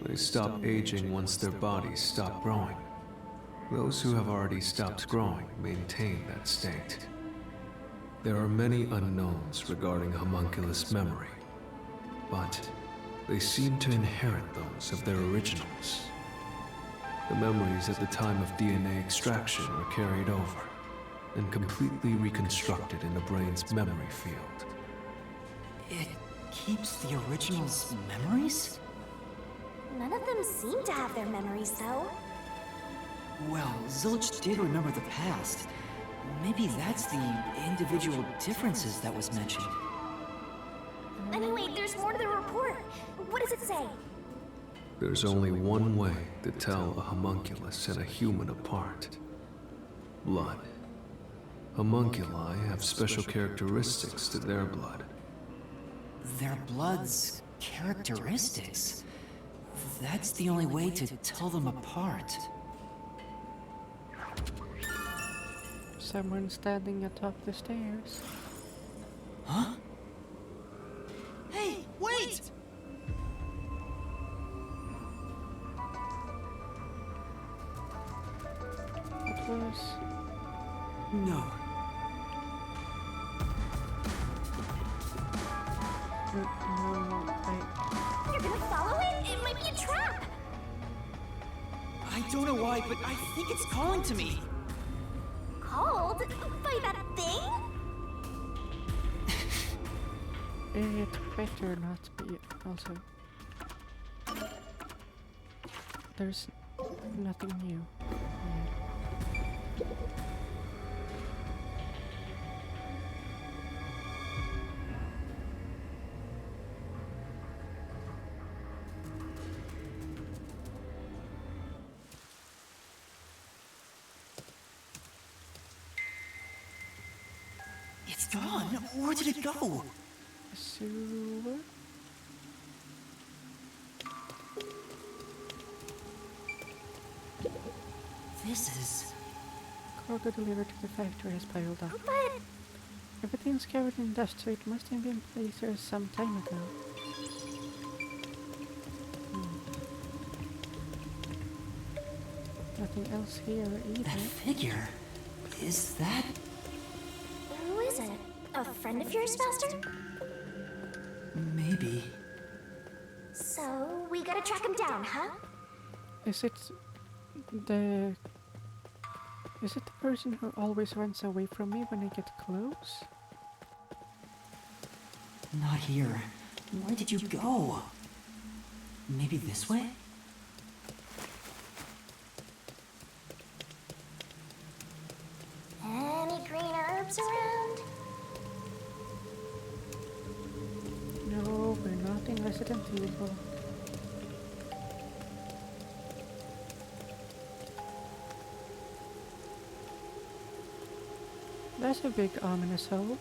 They stop aging once their bodies stop growing. Those who have already stopped growing maintain that state. There are many unknowns regarding homunculus memory, but they seem to inherit those of their originals. The memories at the time of DNA extraction are carried over and completely reconstructed in the brain's memory field. It keeps the original's memories? None of them seem to have their memories, though. Well, Zilch did remember the past. Maybe that's the individual differences that was mentioned. Anyway, there's more to the report. What does it say? There's only one way to tell a homunculus and a human apart. Blood. Homunculi have special characteristics to their blood. Their blood's characteristics? That's the only way to tell them apart. Someone standing atop the stairs. Huh? Hey, wait! It was... No. No, You're gonna follow it? It might be a trap! I don't know why, but I think it's calling to me. Called? By that thing? It's better not to be. Also, there's nothing new. It's gone. Where did it go? Sewer? This is... Cargo delivered to the factory has piled up. But Everything's covered in dust, so it must have been placed there some time ago. Nothing else here either. that figure... Is that... who is it? friend of yours, Master? Maybe. So, we gotta track him down, huh? Is it the person who always runs away from me when I get close? Not here. Where did you go? Maybe this way? Any green herbs around? No, we're not in Resident Evil. That's a big ominous hole.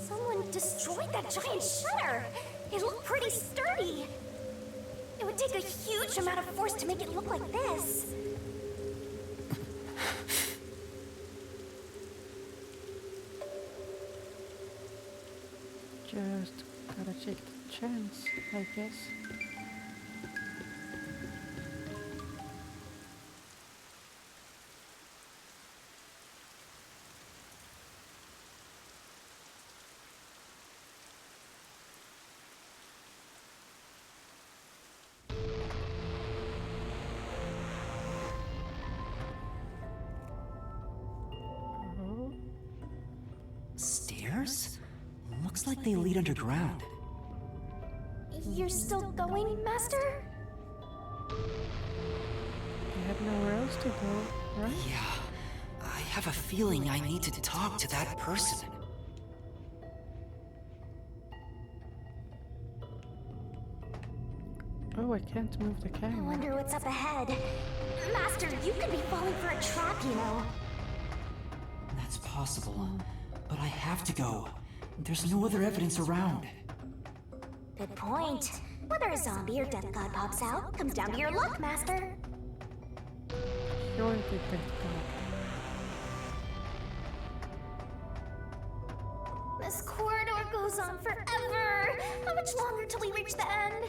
Someone destroyed that giant shutter! It looked pretty sturdy! It would take a huge amount of force to make it look like this. Just gotta take the chance, I guess. Oh, Stairs? Looks like they lead underground. You're still going, Master? I have nowhere else to go, right? Yeah, I have a feeling I need to talk to that person. Oh, I can't move the I camera. wonder what's up ahead. Master, you could be falling for a trap, you know. That's possible, but I have to go. There's no other evidence around. Good point. Whether a zombie or death god pops out comes down to your luck, Master. You're the big god. This corridor goes on forever. How much longer till we reach the end?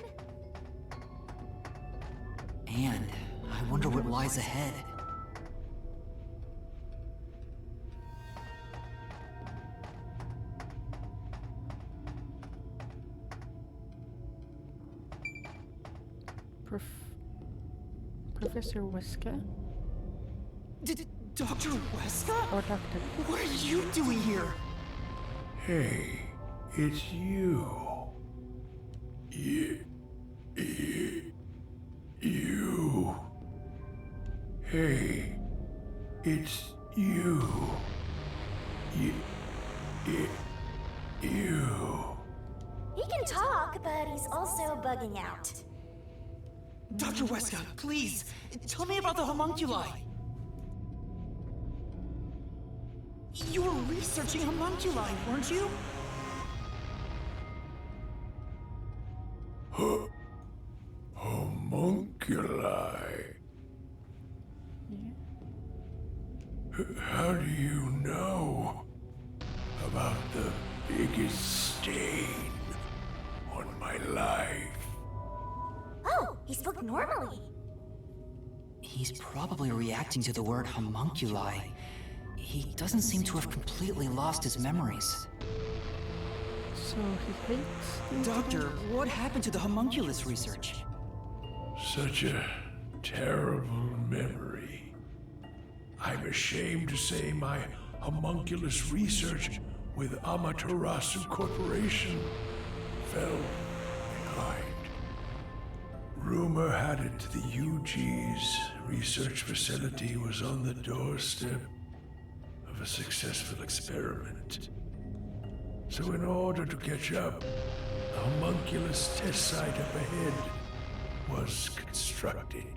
And I wonder what lies ahead. Professor Wesker? Dr. Wesker? Or Doctor? What are you doing here? Hey, it's you. You. Hey, it's you. You. He can talk, but he's also bugging out. Dr. Wesker, please, tell me about the homunculi. You were researching homunculi, weren't you? Homunculi. Yeah. How do you know about the biggest stain on my life? Oh, he spoke normally. He's probably reacting to the word homunculi. He doesn't seem to have completely lost his memories. So he hates. Doctor, what happened to the homunculus research? Such a terrible memory. I'm ashamed to say my homunculus research with Amaterasu Corporation fell behind. Rumor had it the UG's research facility was on the doorstep of a successful experiment. So in order to catch up, a homunculus test site up ahead was constructed.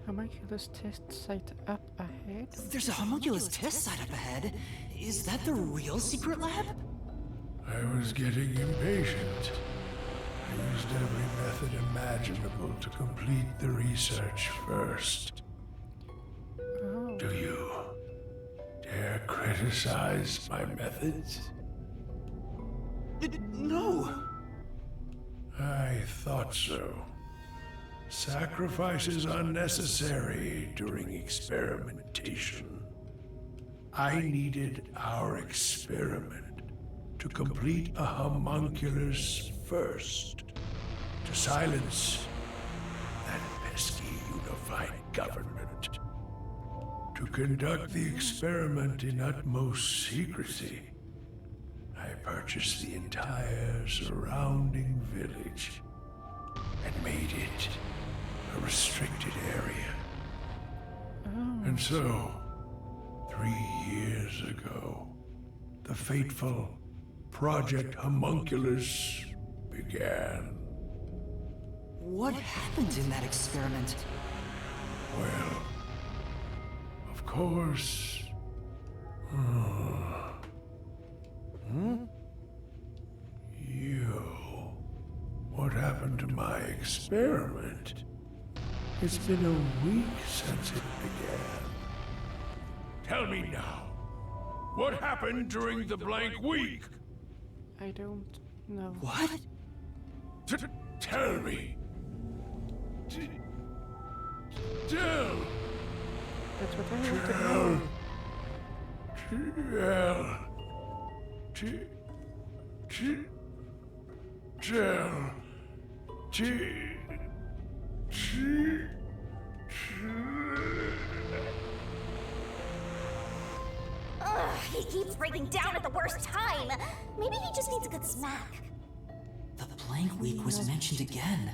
Homunculus test site up ahead? There's a homunculus test site up ahead. Is that the real secret lab? I was getting impatient. I used every method imaginable to complete the research first. Oh. Do you dare criticize my methods? No! I thought so. Sacrifice is unnecessary during experimentation. I needed our experiment to complete a homunculus first, to silence that pesky unified government. To conduct the experiment in utmost secrecy, I purchased the entire surrounding village and made it a restricted area. And so, 3 years ago, the fateful Project Homunculus began. What happened in that experiment? Well, of course. You. What happened to my experiment? It's been a week since it began. Tell me now. What happened during the blank week? I don't know. What? Tell me. Tell. That's what I want to know. Ugh, he keeps breaking down at the worst time. Maybe he just needs a good smack. The blank week was mentioned again.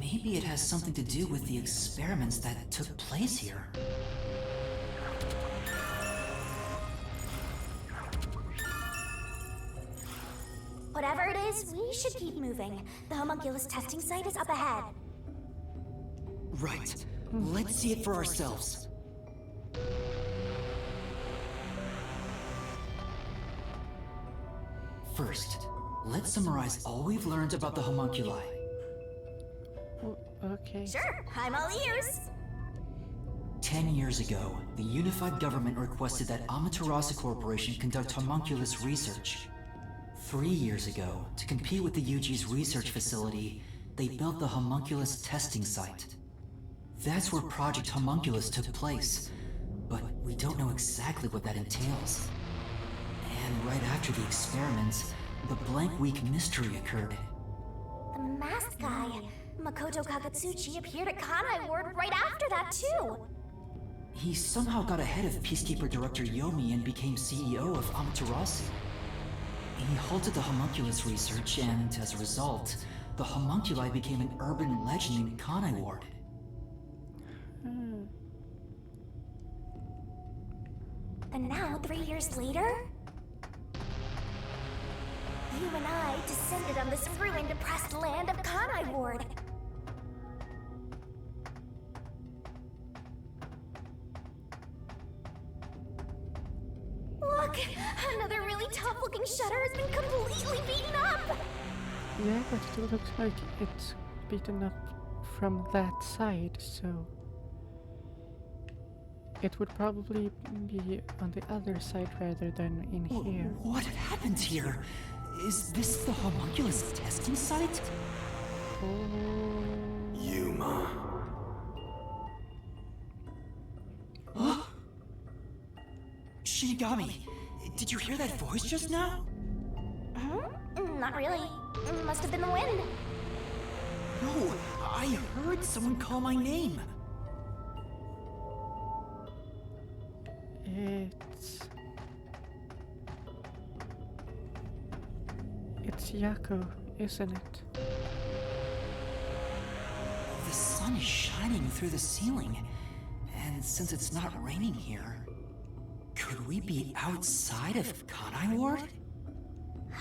Maybe it has something to do with the experiments that took place here. Whatever it is, we should keep moving. The homunculus testing site is up ahead. Right. Let's see it for ourselves. First, let's summarize all we've learned about the homunculi. Okay. Sure, I'm all ears. 10 years ago, the unified government requested that Amaterasu Corporation conduct homunculus research. 3 years ago, to compete with the UG's research facility, they built the homunculus testing site. That's where Project Homunculus took place, but we don't know exactly what that entails. And right after the experiments, the blank week mystery occurred. The masked guy, Makoto Kagetsuchi, appeared at Kanai Ward right after that, too. He somehow got ahead of Peacekeeper Director Yomi and became CEO of Amaterasu. He halted the homunculus research, and as a result, the homunculi became an urban legend in Kanai Ward. And now, 3 years later, you and I descended on this ruined, depressed land of Kanai Ward. Look! Another really tough-looking shutter has been completely beaten up! Yeah, but it looks like it's beaten up from that side, so it would probably be on the other side rather than in here. What happened here? Is this the homunculus testing site? Yuma. Huh? Shinigami, did you hear that voice just now? Not really. Must have been the wind. No, I heard someone call my name. It's Yako, isn't it? The sun is shining through the ceiling, and since it's not raining here, could we be outside of Kanai Ward?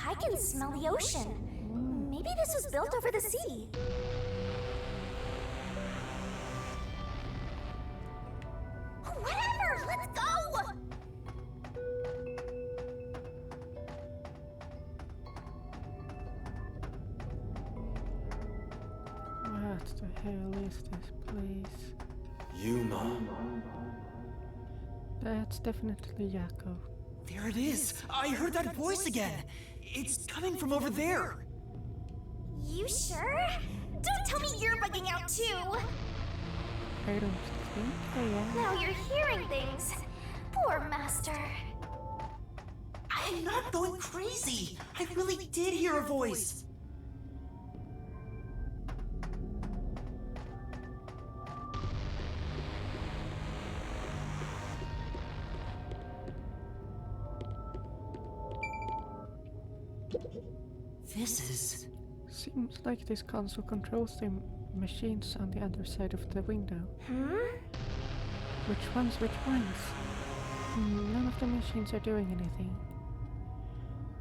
I can smell the ocean. Maybe this was built over the sea. Whatever! Let's go! What the hell is this place? Yuma. That's definitely Yako. There it is! I heard that voice again! It's coming from over there! You sure? Don't tell me you're bugging out too! I don't think I am. Now you're hearing things. Poor Master. I'm not going crazy. I really did hear a voice. This is... Seems like this console controls the machines on the other side of the window. Which ones? None of the machines are doing anything.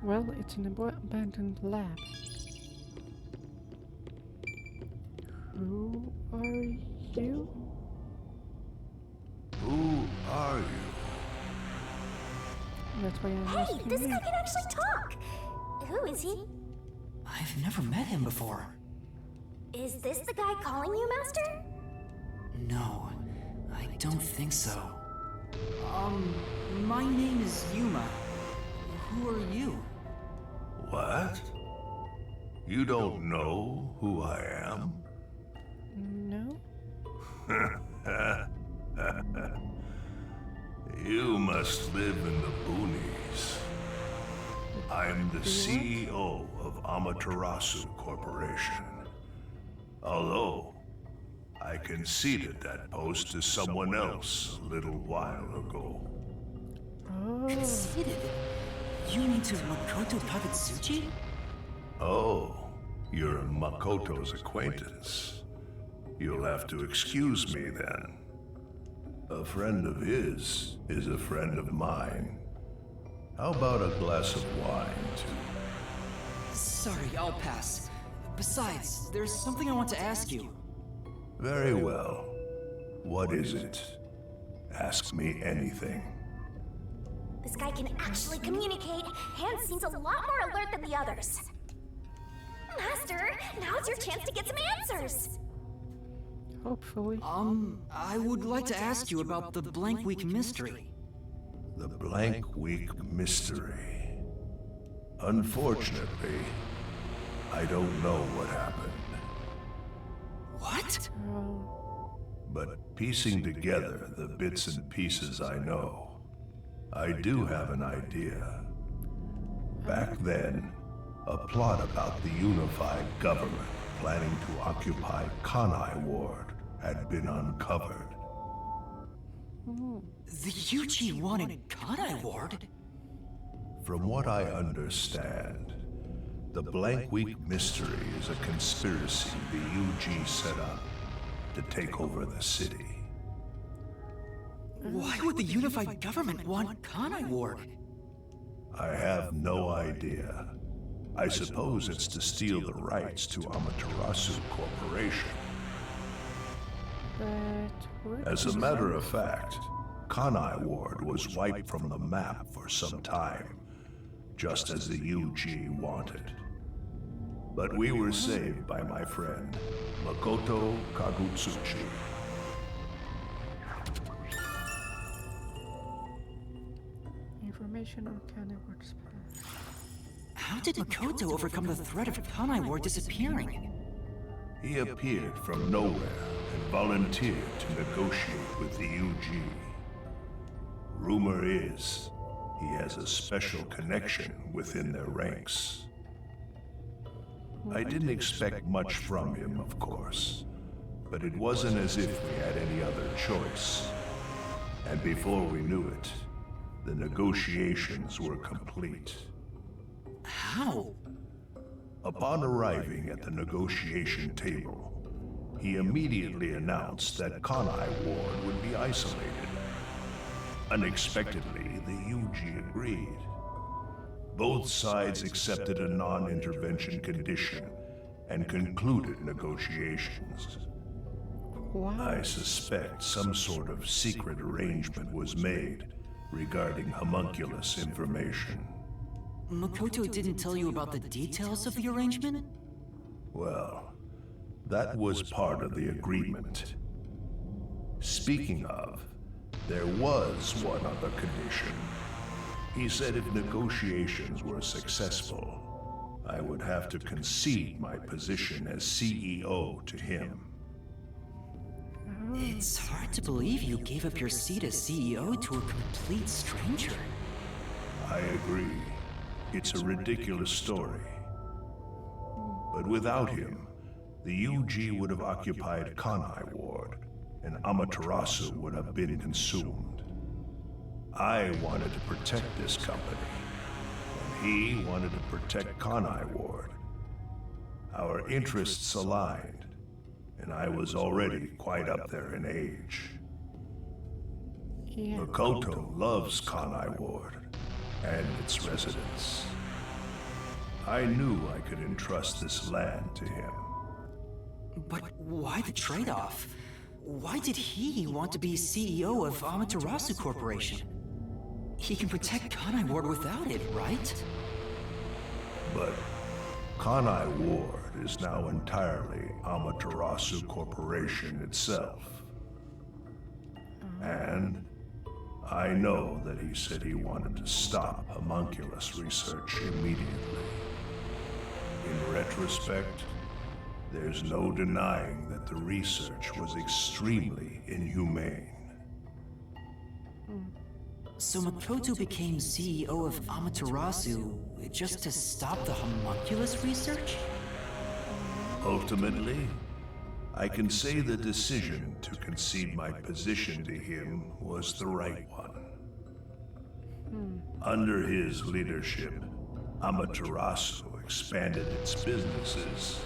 Well, it's an abandoned lab. Who are you? Who are you? That's why I'm Hey, asking this you. guy can actually talk! Who is he? I've never met him before. Is this the guy calling you, Master? No, I don't think so. My name is Yuma. Who are you? What? You don't know who I am? No? You must live in the boonies. I'm the CEO of Amaterasu Corporation. Although, I conceded that post to someone else a little while ago. Oh, Conceited? You mean to Makoto Takatsuchi? Oh, you're Makoto's acquaintance. You'll have to excuse me then. A friend of his is a friend of mine. How about a glass of wine, too? Sorry, I'll pass. Besides, there's something I want to ask you. Very well. What is it? Ask me anything. This guy can actually communicate and seems a lot more alert than the others. Master, now's your chance to get some answers! hopefully. I would like to ask you about the Blank Week mystery. The Blank Week mystery. Unfortunately, I don't know what happened. What? But piecing together the bits and pieces I know, I do have an idea. Back then, a plot about the unified government planning to occupy Kanai Ward had been uncovered. The Yuji wanted Kanai Ward? From what I understand, the Blank Week mystery is a conspiracy the UG set up to take over the city. Why would the unified government want Kanai Ward? I have no idea. I suppose it's to steal the rights to Amaterasu Corporation. But what As a matter of fact, Kanai Ward was wiped from the map for some time, just as the UG wanted. But we were saved by my friend, Makoto Kagutsuchi. information on Kanai Ward spell? How did Makoto overcome the threat of Kanai Ward disappearing? He appeared from nowhere and volunteered to negotiate with the UG. Rumor is, he has a special connection within their ranks. I didn't expect much from him, of course, but it wasn't as if we had any other choice. And before we knew it, the negotiations were complete. How? Upon arriving at the negotiation table, he immediately announced that Kanai Ward would be isolated. Unexpectedly, the UG agreed. Both sides accepted a non-intervention condition and concluded negotiations. Wow. I suspect some sort of secret arrangement was made regarding homunculus information. Makoto didn't tell you about the details of the arrangement? Well, that was part of the agreement. Speaking of, there was one other condition. He said if negotiations were successful, I would have to concede my position as CEO to him. It's hard to believe you gave up your seat as CEO to a complete stranger. I agree. It's a ridiculous story. But without him, the UG would have occupied Kanai Ward, and Amaterasu would have been consumed. I wanted to protect this company, and he wanted to protect Kanai Ward. Our interests aligned, and I was already quite up there in age. Yeah. Makoto loves Kanai Ward and its residents. I knew I could entrust this land to him. But why the trade-off? Why did he want to be CEO of Amaterasu Corporation? He can protect Kanai Ward without it, right? But Kanai Ward is now entirely Amaterasu Corporation itself. And I know that he said he wanted to stop homunculus research immediately. In retrospect, there's no denying that the research was extremely inhumane. So Makoto became CEO of Amaterasu just to stop the homunculus research? Ultimately, I can say the decision to concede my position to him was the right one. Under his leadership, Amaterasu expanded its businesses.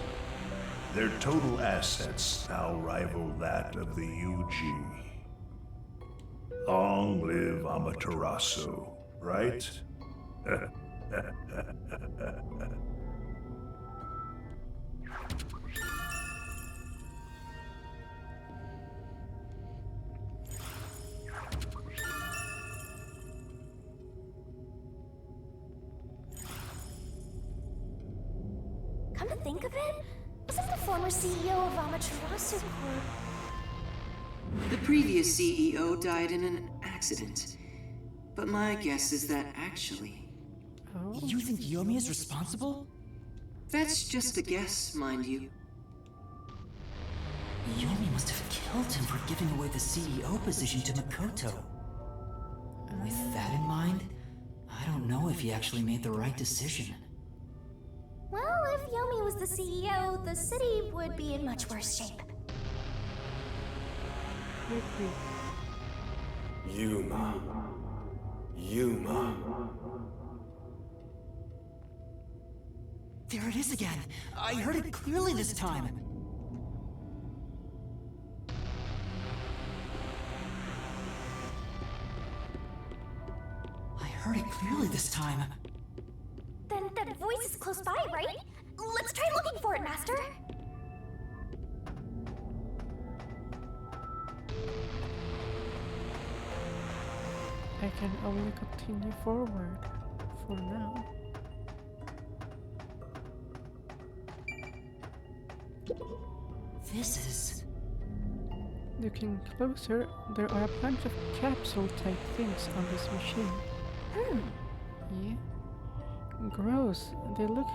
Their total assets now rival that of the UG. Long live Amaterasu, right? Come to think of it, wasn't the former CEO of Amaterasu Corp? The previous CEO died in an accident. But my guess is that actually... Oh. You think Yomi is responsible? That's just a guess, mind you. Yomi must have killed him for giving away the CEO position to Makoto. With that in mind, I don't know if he actually made the right decision. Well, if Yomi was the CEO, the city would be in much worse shape. Yuma. There it is again! I heard it clearly this time! I heard it clearly this time. Then that voice is close by, right? Let's try looking for it, Master. I can only continue forward for now. This is... Looking closer, there are a bunch of capsule-type things on this machine. Yeah. Gross. They look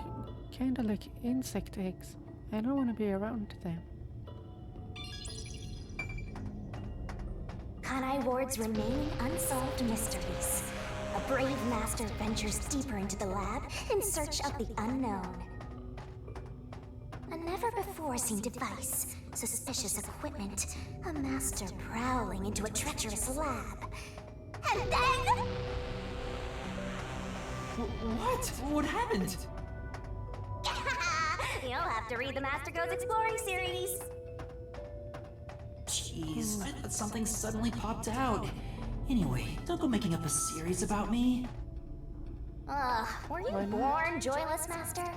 kinda like insect eggs. I don't want to be around them. Kanai Ward's remaining unsolved mysteries. A brave master ventures deeper into the lab in search of the unknown. A never-before-seen device, suspicious equipment, a master prowling into a treacherous lab. And then... What? What happened? You'll have to read the Master Goes Exploring series. Jeez, I thought something suddenly popped out. Anyway, don't go making up a series about me. Were you born joyless, Master?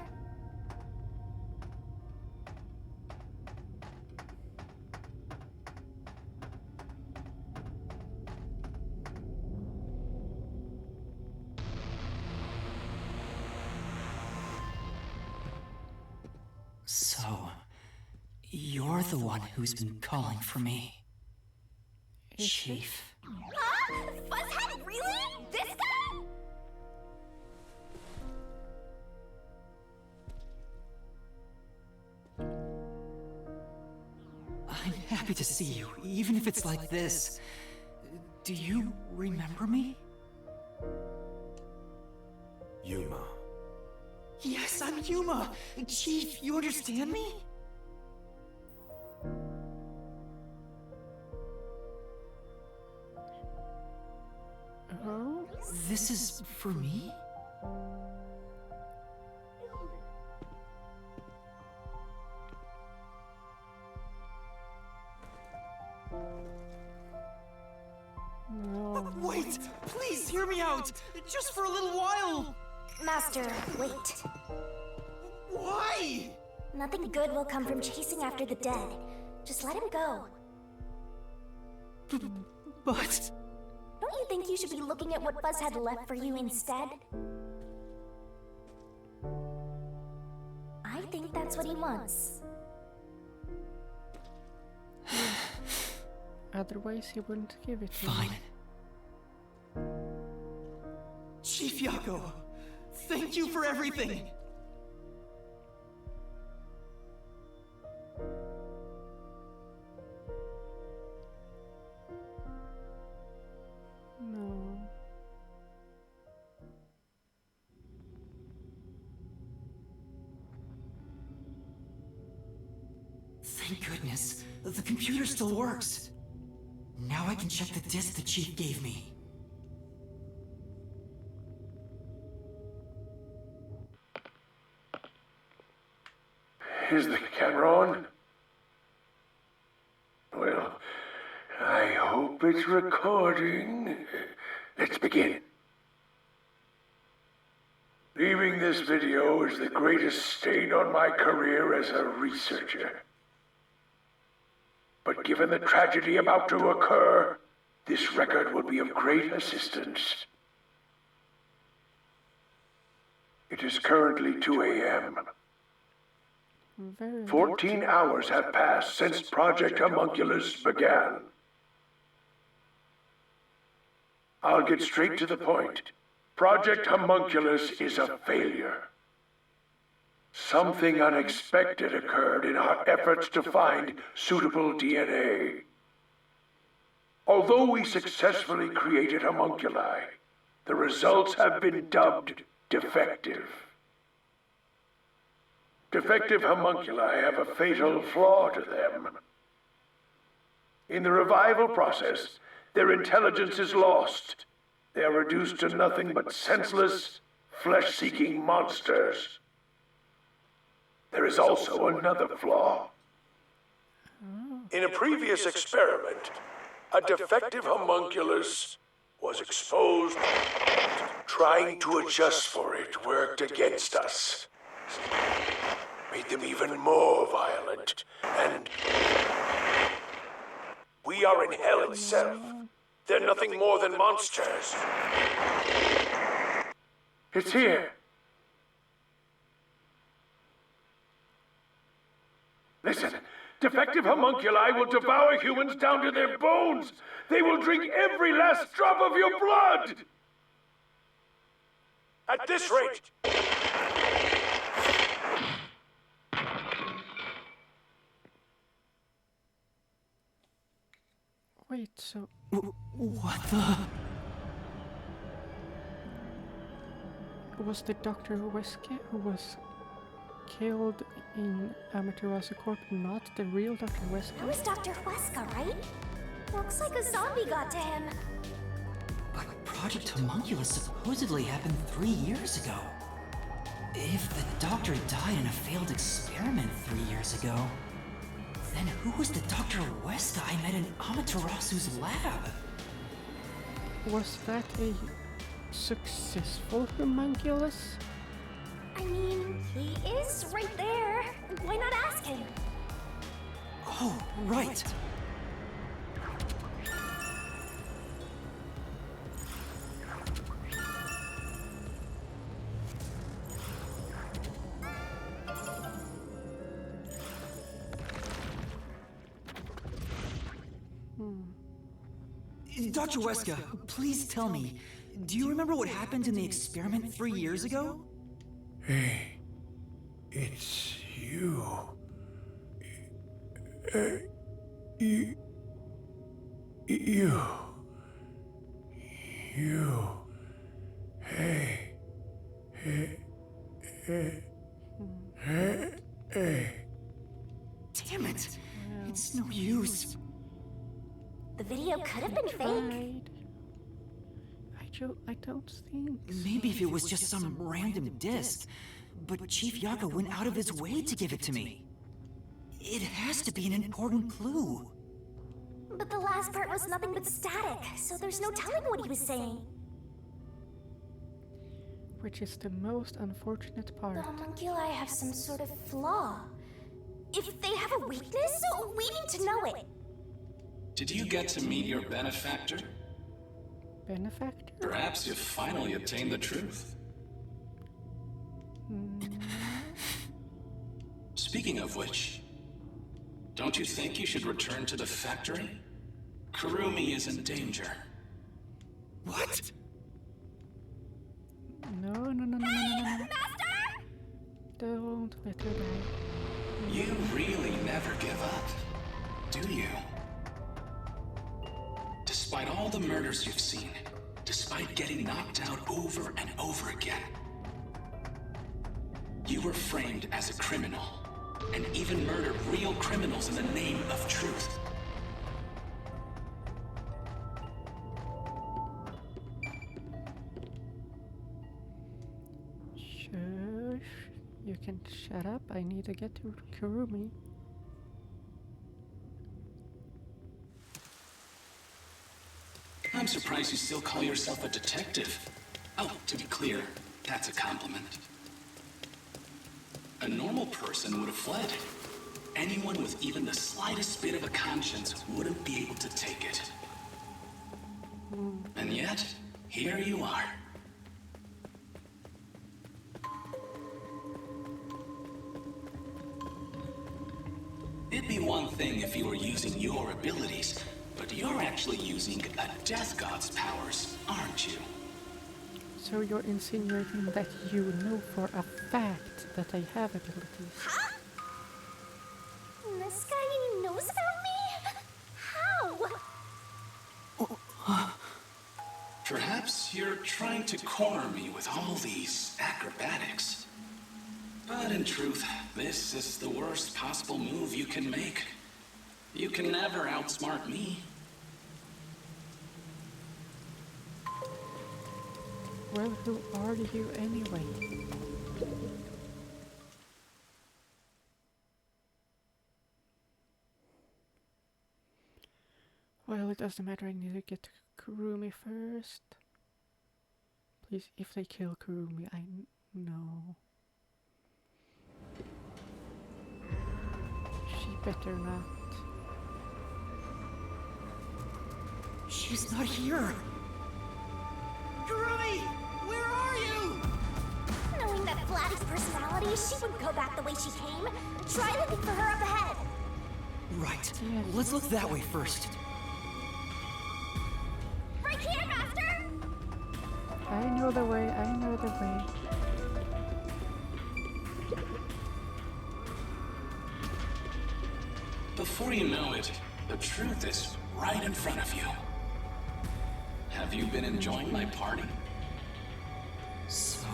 So, you're the one who's been calling for me. Chief. Huh? Fuzzhead, really? This guy? I'm happy to see you, even if it's like this. Do you remember me? Yuma. Yes, I'm Yuma! Chief, you understand me? Oh? This is for me? No. Wait! Please hear me out! Just for a little while! Master, wait. Why? Nothing good will come from chasing after the dead. Just let him go. But... Don't you think you should be looking at what Buzz had left for you instead? I think that's what he wants. Otherwise, he wouldn't give it to Fine. me. Chief Yako, thank you for everything! No. Thank goodness, the computer still works. Now I can check the disk the Chief gave me. Is the camera on? Well, I hope it's recording. Let's begin. Leaving this video is the greatest stain on my career as a researcher. But given the tragedy about to occur, this record will be of great assistance. It is currently 2 a.m. Very 14 hours have passed since Project Homunculus began. I'll get straight to the point. Project Homunculus is a failure. Something unexpected occurred in our efforts to find suitable DNA. Although we successfully created homunculi, the results have been dubbed defective. Defective homunculi have a fatal flaw to them. In the revival process, their intelligence is lost. They are reduced to nothing but senseless, flesh-seeking monsters. There is also another flaw. In a previous experiment, a defective homunculus was exposed. Trying to adjust for it worked against us. Made them even more violent, and we are in hell itself. They're nothing more than monsters. It's here. Listen, defective homunculi will devour humans down to their bones. They will drink every last drop of your blood. At this rate, Wait, so What the? was the Dr. Wesker who was killed in Amaterasu Corp not the real Dr. That Wesker? was Dr. Huesca, right? Looks like a zombie got to him. But Project Homunculus supposedly happened 3 years ago. If the doctor died in a failed experiment 3 years ago, then who was the Dr. Wesker I met in Amaterasu's lab? Was that a successful homunculus? I mean, he is right there. Why not ask him? Oh, right. Dr. Wesker, please tell me, do you remember what happened in the experiment 3 years ago? hey, it's you. You. Hey. Damn it! It's no use. The video could have been fake. I don't think. Maybe if it was just some random disc, but Chief Yaga went out of his way to give it to me. It has to be an important clue. But the last part was nothing but static, so there's no telling what he was saying. Which is the most unfortunate part. The homunculi have some sort of flaw. If they have a weakness, we need to know it. Did you get to meet your benefactor? Benefactor? Perhaps you've finally obtained the truth. Speaking of which, don't you think you should return to the factory? Kurumi is in danger. What? No. Master! Don't let her die. You really never give up, do you? Despite all the murders you've seen, despite getting knocked out over and over again, you were framed as a criminal, and even murdered real criminals in the name of truth. Shush. You can shut up. I need to get to Kurumi. I'm surprised you still call yourself a detective. Oh, to be clear, that's a compliment. A normal person would have fled. Anyone with even the slightest bit of a conscience wouldn't be able to take it. And yet, here you are. It'd be one thing if you were using your abilities, but you're actually using a Death God's powers, aren't you? So you're insinuating that you know for a fact that I have abilities. Huh? This guy knows about me? How? Perhaps you're trying to corner me with all these acrobatics. But in truth, this is the worst possible move you can make. You can never outsmart me. Well, who are you anyway? Well, it doesn't matter. I need to get to Kurumi first. Please, if they kill Kurumi, I know. She better not. She's not here. Kurumi! Where are you? Knowing that Vladdy's personality, she wouldn't go back the way she came. Try looking for her up ahead. Right. Yeah. Let's look that way first. Right here, Master! I know the way, I know the way. Before you know it, the truth is right in front of you. Have you been enjoying my party? So,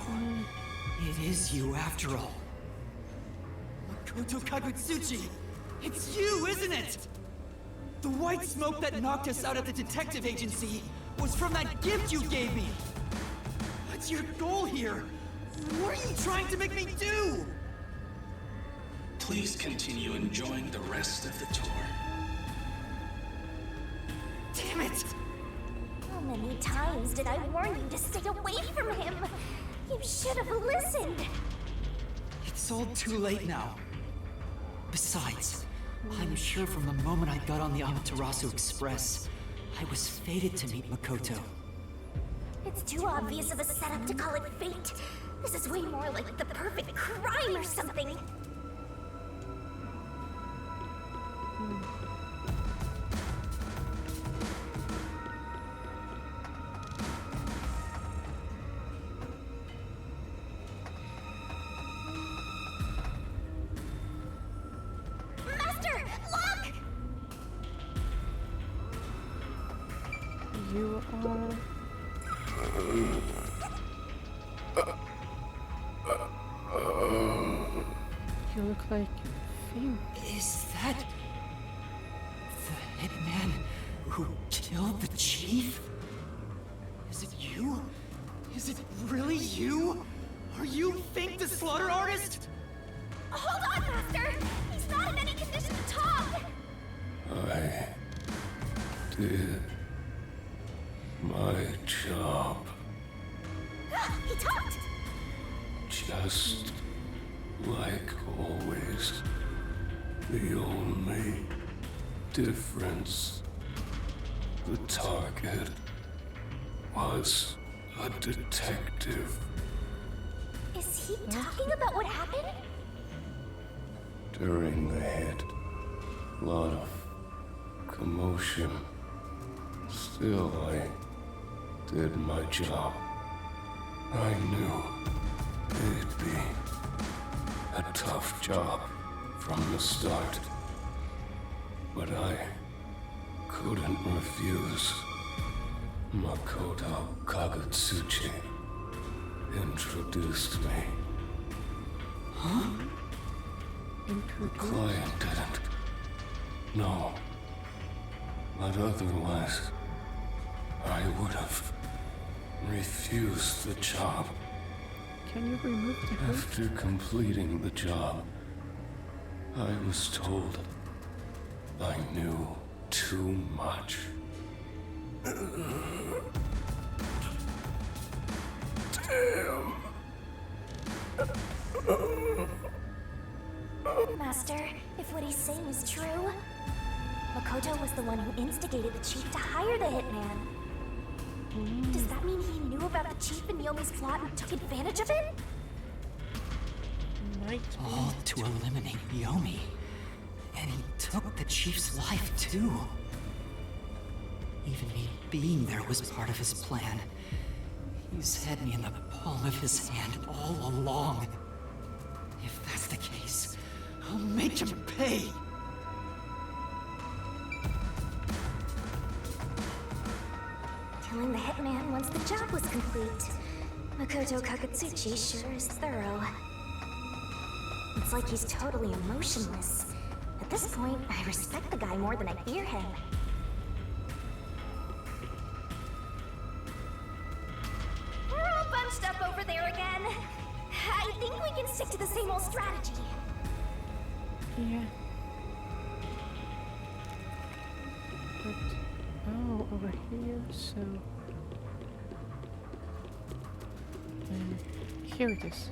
it is you after all. Makoto Kagutsuchi! It's you, isn't it? The white smoke that knocked us out at the detective agency was from that gift you gave me! What's your goal here? What are you trying to make me do? Please continue enjoying the rest of the tour. Damn it! How many times did I warn you to stay away from him? You should have listened. It's all too late now. Besides, I'm sure from the moment I got on the Amaterasu Express, I was fated to meet Makoto. It's too obvious of a setup to call it fate. This is way more like the perfect crime or something. Master, look! You are... You look like Fink. Is that the hitman who killed the chief? Is it you? Is it really you? Are you Fink the slaughter artist? Hold on, Master! He's not in any condition to talk! I did my job. He talked! Just like always. The only difference, the target was a detective. Is he talking about what happened? During the hit, lot of commotion. Still, I did my job. I knew it'd be a tough job from the start. But I couldn't refuse. Makoto Kagutsuchi introduced me. Huh? The client didn't. No. But otherwise, I would have refused the job. Can you remove the hood? After completing the job, I was told I knew too much. Damn. Master, if what he's saying is true, Makoto was the one who instigated the chief to hire the hitman. Does that mean he knew about the chief and Naomi's plot and took advantage of it? All to eliminate Yomi. And he took the chief's life too. Even me being there was part of his plan. He's had me in the palm of his hand all along. If that's the case, I'll make him pay. Killing the hitman once the job was complete. Makoto Kagutsuchi sure is thorough. It's like he's totally emotionless. At this point, I respect the guy more than I fear him. We're all bunched up over there again. I think we can stick to the same old strategy. Yeah. But, oh, over here, so... here it is.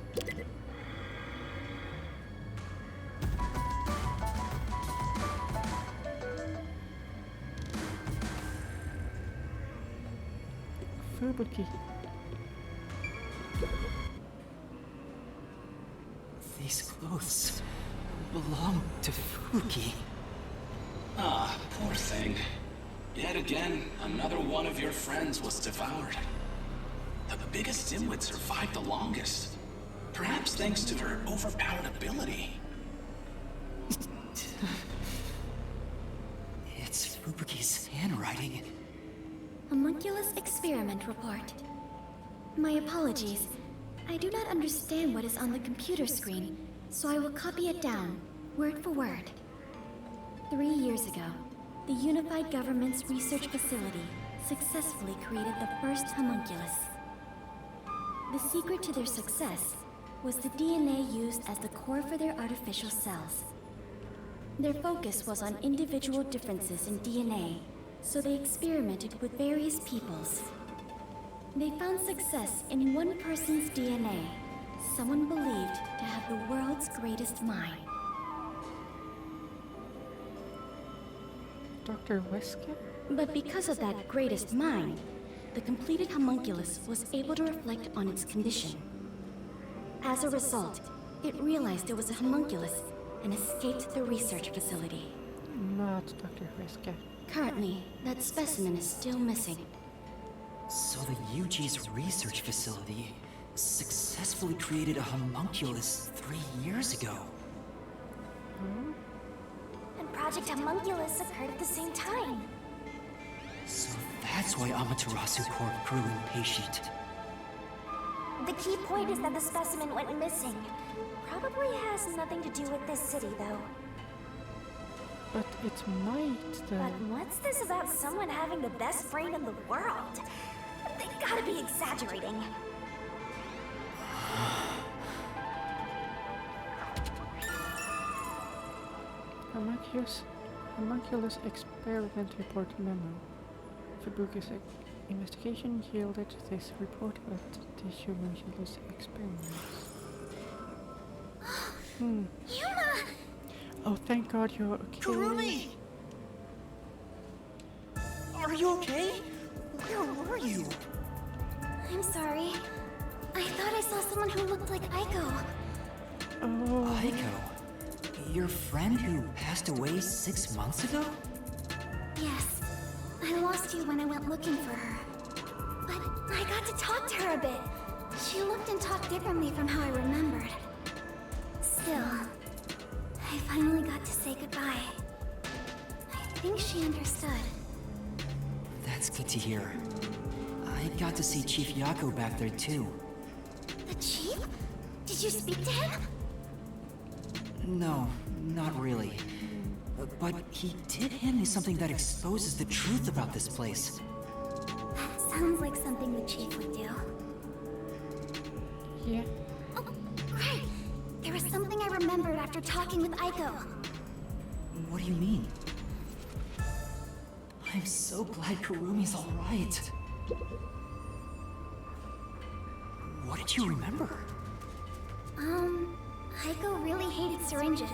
Fubuki. These clothes belong to Fubuki. Ah, poor thing. Yet again, another one of your friends was devoured. The biggest dimwit survived the longest. Perhaps thanks to her overpowered ability. It's Fubuki's handwriting. Homunculus experiment report. My apologies. I do not understand what is on the computer screen, so I will copy it down, word for word. 3 years ago, the Unified Government's research facility successfully created the first homunculus. The secret to their success was the DNA used as the core for their artificial cells. Their focus was on individual differences in DNA, so they experimented with various peoples. They found success in one person's DNA, someone believed to have the world's greatest mind. Dr. Wesker? But because of that greatest mind, the completed homunculus was able to reflect on its condition. As a result, it realized it was a homunculus and escaped the research facility. Not Dr. Wesker. Currently, that specimen is still missing. So the UG's research facility successfully created a homunculus 3 years ago. And Project Homunculus occurred at the same time. So that's why Amaterasu Corp grew impatient. The key point is that the specimen went missing. Probably has nothing to do with this city, though. But it might, though. But what's this about someone having the best brain in the world? They gotta be exaggerating. Homunculus experiment report memo. Fubuki's investigation yielded this report about the homunculus experiments. Yuma! Oh, thank God you're okay. Kurumi! Are you okay? Where were you? I'm sorry. I thought I saw someone who looked like Aiko. Oh. Aiko? Your friend who passed away 6 months ago? Yes. I lost you when I went looking for her. But I got to talk to her a bit. She looked and talked differently from how I remembered. Still, I finally got to say goodbye. I think she understood. That's good to hear. I got to see Chief Yako back there too. The chief? Did you speak to him? No, not really. But he did hand me something that exposes the truth about this place. That sounds like something the chief would do. Yeah. Oh, right. There was something I remembered after talking with Aiko. What do you mean? I'm so glad Kurumi's alright. What did you remember? Aiko really hated syringes.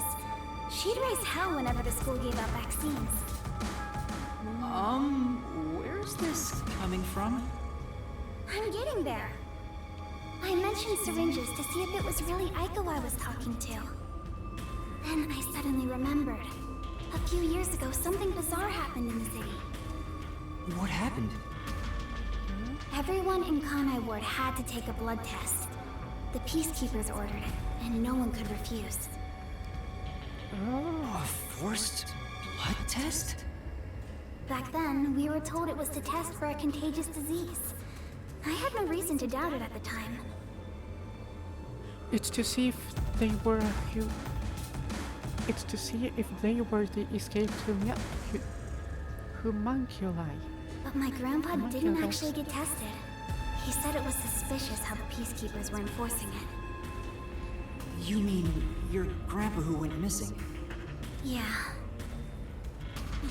She'd raise hell whenever the school gave out vaccines. Where's this coming from? I'm getting there. I mentioned syringes to see if it was really Aiko I was talking to. Then I suddenly remembered. A few years ago, something bizarre happened in the city. What happened? Everyone in Kanai Ward had to take a blood test. The Peacekeepers ordered it, and no one could refuse. A forced blood test? Back then, we were told it was to test for a contagious disease. I had no reason to doubt it at the time. It's to see if they were It's to see if they were the escaped homunculi. But my grandpa didn't actually get tested. He said it was suspicious how the Peacekeepers were enforcing it. You mean your grandpa who went missing? Yeah.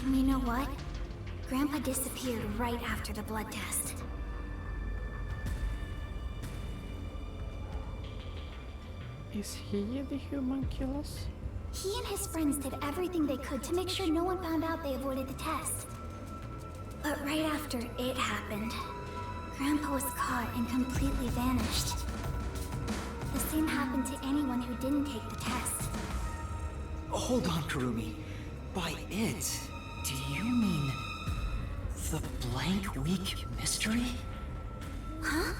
And you know what? Grandpa disappeared right after the blood test. Is he the homunculus? He and his friends did everything they could to make sure no one found out they avoided the test. But right after it happened, Grandpa was caught and completely vanished. The same happened to anyone who didn't take the test. Hold on, Kurumi. By it, do you mean the Blank Week mystery? Huh?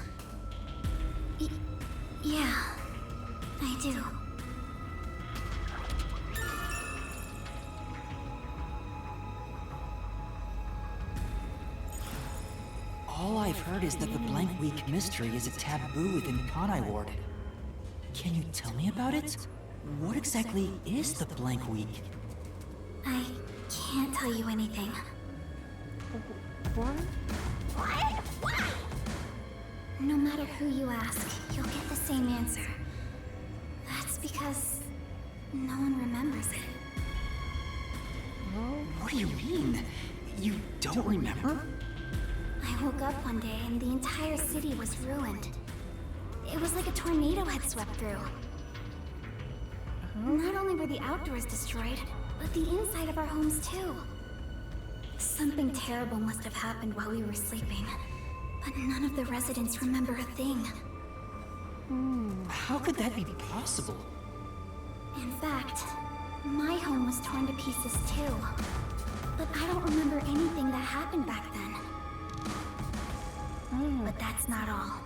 Yeah, I do. All I've heard is that the Blank Week mystery is a taboo within Kanai Ward. Can you tell me about it? What exactly is the Blank Week? I can't tell you anything. What? What? Why? No matter who you ask, you'll get the same answer. That's because no one remembers it. What do you mean? You don't remember? I woke up one day and the entire city was ruined. It was like a tornado had swept through. Not only were the outdoors destroyed, but the inside of our homes too. Something terrible must have happened while we were sleeping, but none of the residents remember a thing. How could that be possible? In fact, my home was torn to pieces too. But I don't remember anything that happened back then. But that's not all.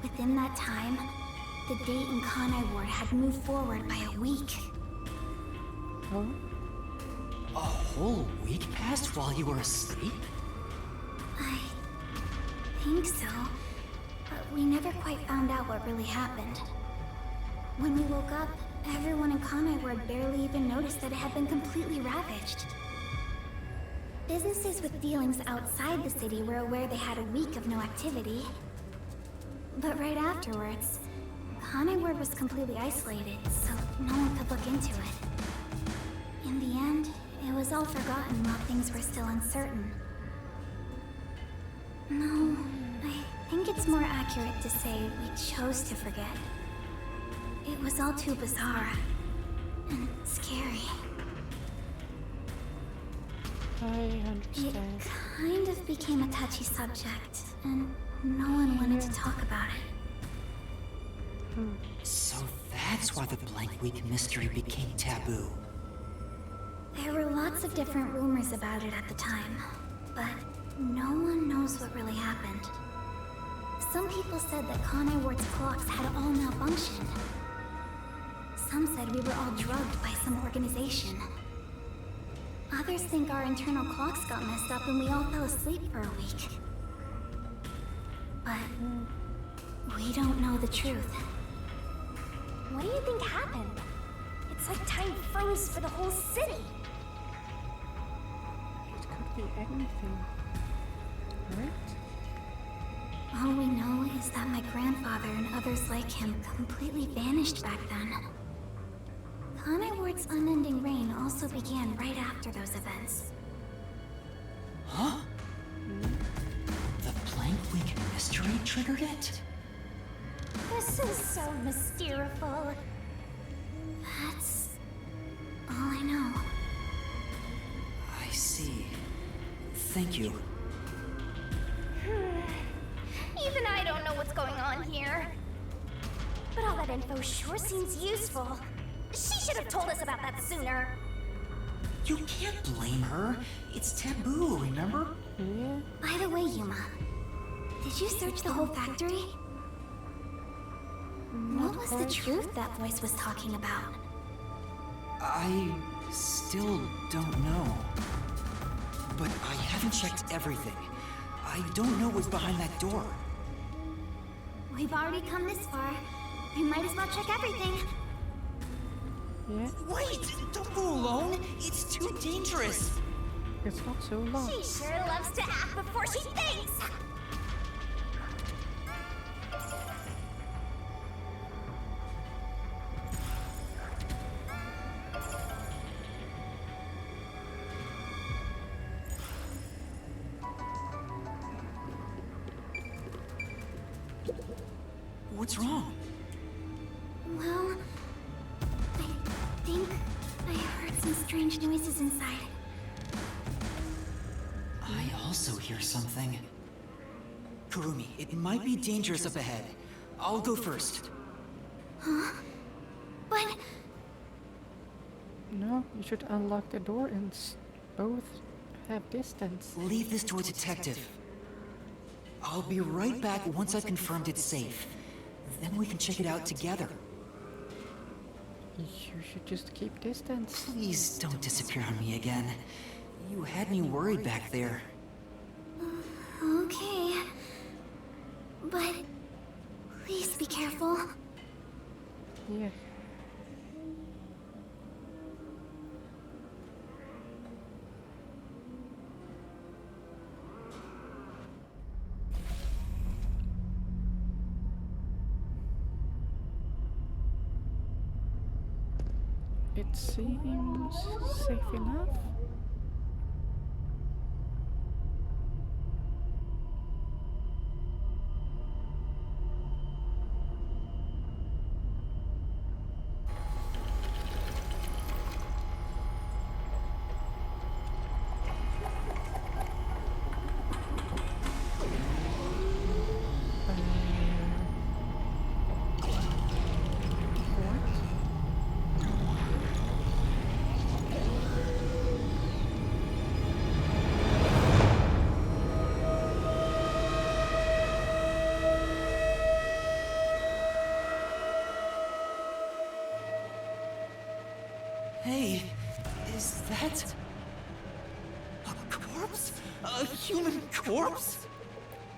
Within that time, the date in Kanai Ward had moved forward by a week. A whole week passed while you were asleep? I think so. But we never quite found out what really happened. When we woke up, everyone in Kanai Ward barely even noticed that it had been completely ravaged. Businesses with dealings outside the city were aware they had a week of no activity. But right afterwards, Kanai Ward was completely isolated, so no one could look into it. In the end, it was all forgotten while things were still uncertain. No, I think it's more accurate to say we chose to forget. It was all too bizarre and scary. I understand. It kind of became a touchy subject, and no one wanted to talk about it. So that's why the Blank Week mystery became taboo. There were lots of different rumors about it at the time, but no one knows what really happened. Some people said that Kanai Ward's clocks had all malfunctioned. Some said we were all drugged by some organization. Others think our internal clocks got messed up and we all fell asleep for a week. But we don't know the truth. What do you think happened? It's like time froze for the whole city. It could be anything, right? All we know is that my grandfather and others like him completely vanished back then. Kanai Ward's unending reign also began right after those events. Huh? The Blank Week mystery triggered it? This is so mysteriful. That's all I know. I see. Thank you. Even I don't know what's going on here. But all that info sure seems useful. She should have told us about that sooner. You can't blame her. It's taboo, remember? Yeah. By the way, Yuma, did you search the whole factory? What was the truth that voice was talking about? I still don't know. But I haven't checked everything. I don't know what's behind that door. We've already come this far. We might as well check everything. Yeah, Wait! Don't go alone! It's too dangerous! it's not so long. She sure loves to act before she thinks. What's wrong? Well, I think I heard some strange noises inside. I also hear something. Kurumi, it might be dangerous up ahead. I'll go first. Huh? But No, you should unlock the door and both have distance. Leave this to a detective. I'll be right back once I've confirmed it's safe. Then we can check it out together. You should just keep distance. Please don't disappear on me again. You had me worried back there. okay. But please be careful. Yeah. It seems safe enough. What? A human corpse?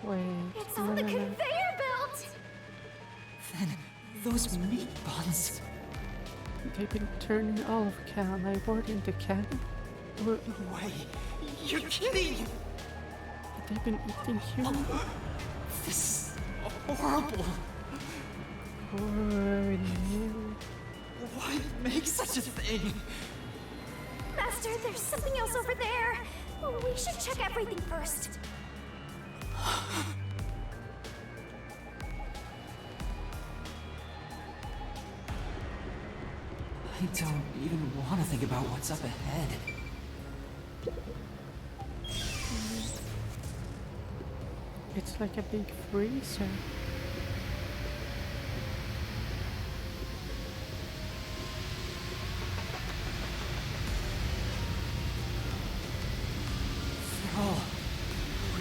Wait, It's on the conveyor belt! Then, those meat buns... They've been turning all of Kanai Ward into cannon? Or No way! You're kidding! they've been eating humans? This is horrible! Oh no. Why make such a thing? Master, there's something else over there. We should check everything first. I don't even want to think about what's up ahead. It's like a big freezer. They're all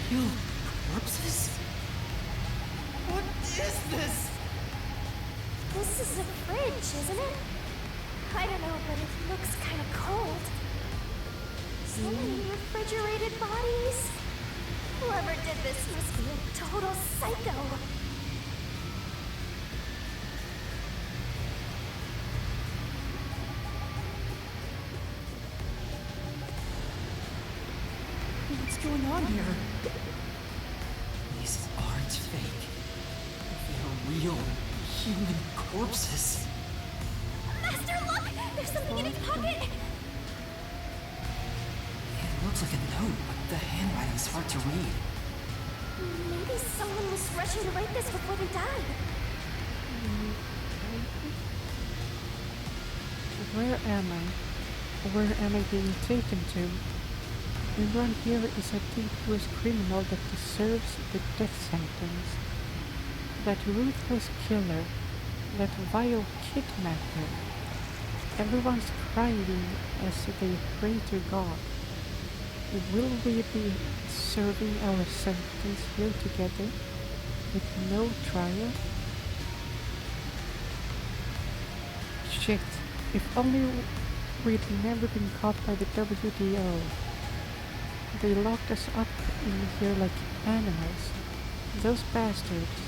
real corpses? What is this? This is a fridge, isn't it? I don't know, but it looks kind of cold. So many refrigerated bodies. Whoever did this must be a total psycho. What's going on here? These aren't fake. They're real human corpses. Master, look! There's something in his pocket! It looks like a note, but the handwriting's hard to read. Maybe someone was rushing to write this before they died. Where am I? Where am I being taken to? Everyone here is a dangerous criminal that deserves the death sentence. That ruthless killer. That vile kidnapper. Everyone's crying as they pray to God. Will we be serving our sentence here together, with no trial? Shit, if only we'd never been caught by the WDO. They locked us up in here like animals. Those bastards.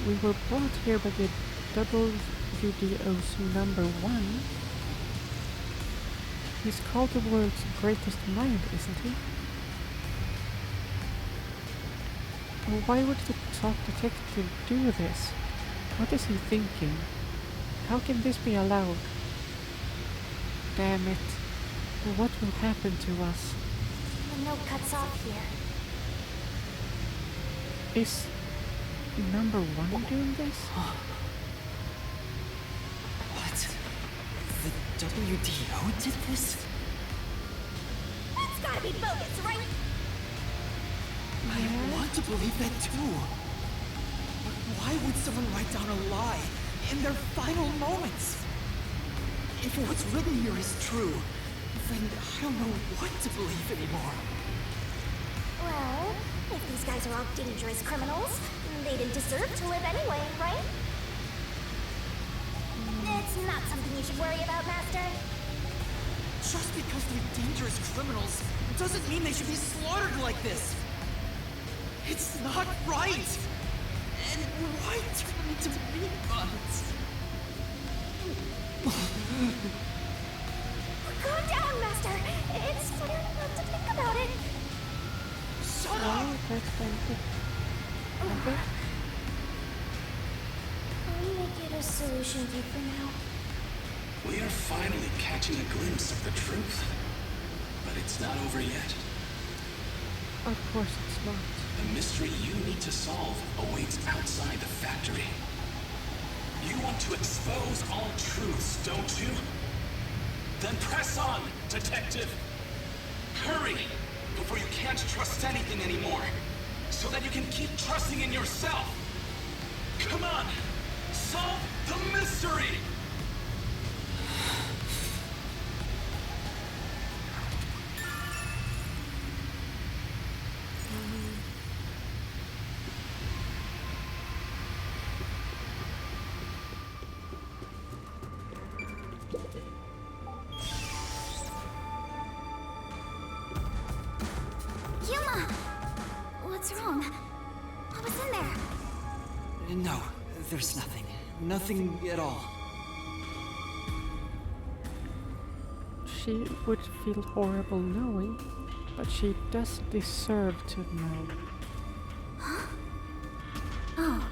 We were brought here by the WDO's #1. He's called the world's greatest mind, isn't he? Why would the top detective do this? What is he thinking? How can this be allowed? Damn it. What will happen to us? The note cuts off here. Is #1 doing this? What? The WDO did this? That's gotta be bogus, right? I want to believe that too. But why would someone write down a lie in their final moments? If what's written here is true, then I don't know what to believe anymore. Well, if these guys are all dangerous criminals, they didn't deserve to live anyway, right? It's not something you should worry about, Master. Just because they're dangerous criminals doesn't mean they should be slaughtered like this. It's not right. And why turn them into meat buns? Calm down, Master. It's better not to think about it. Shut up! I'll make it a solution kit for now. We are finally catching a glimpse of the truth. But it's not over yet. Of course it's not. The mystery you need to solve awaits outside the factory. You want to expose all truths, don't you? Then press on, detective! Hurry! Before you can't trust anything anymore. So that you can keep trusting in yourself! Come on! Solve the mystery! You What's wrong? What was in there? No, there's nothing. Nothing at all. She would feel horrible knowing, but she does deserve to know. Huh? Oh.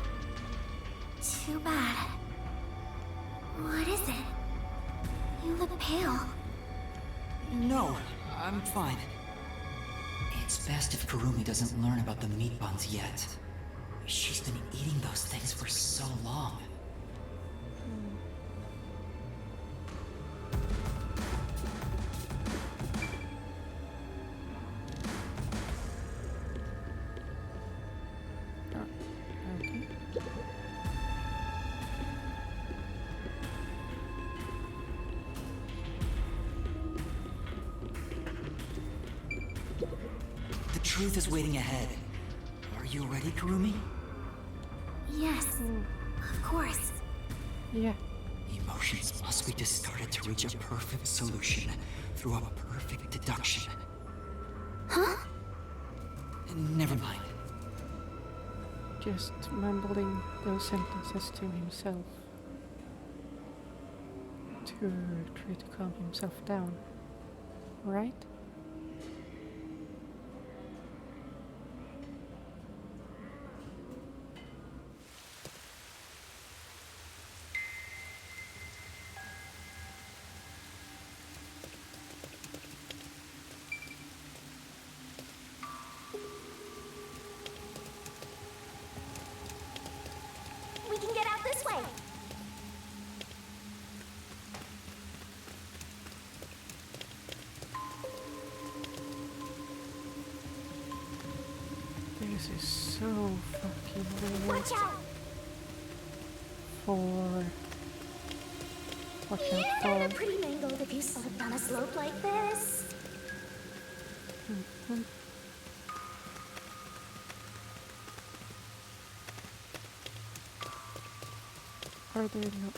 Too bad. What is it? You look pale. No, I'm fine. It's best if Kurumi doesn't learn about the meat buns yet. She's been eating those things for so long. The truth is waiting ahead. Are you ready, Kurumi? Yes, of course. Yeah. Emotions must be discarded to reach a perfect solution through a perfect deduction. Huh? Never mind. Just mumbling those sentences to himself to try to calm himself down, right? We can get out this way. This is so fucking weird. Watch out! For... Watch You'd out get a for... pretty mangled if you slipped on a slope like this. Mhm. Are there no...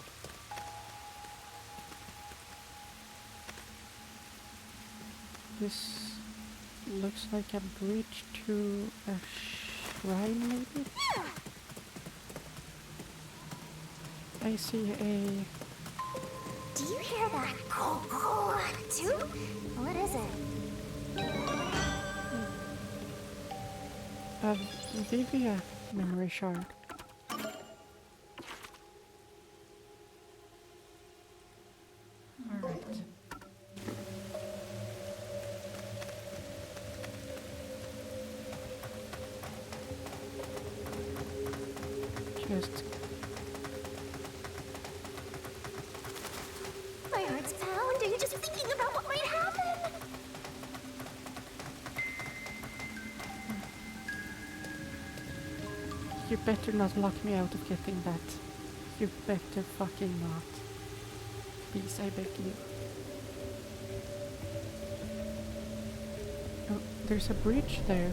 This looks like a bridge to a shrine, maybe? I see a... Do you hear that? Too? What is it? a Vivia memory shard. Alright. Just My heart's pounding just thinking about what might happen. you better not lock me out of getting that. You better fucking not. Please, I beg you. Oh, there's a bridge there.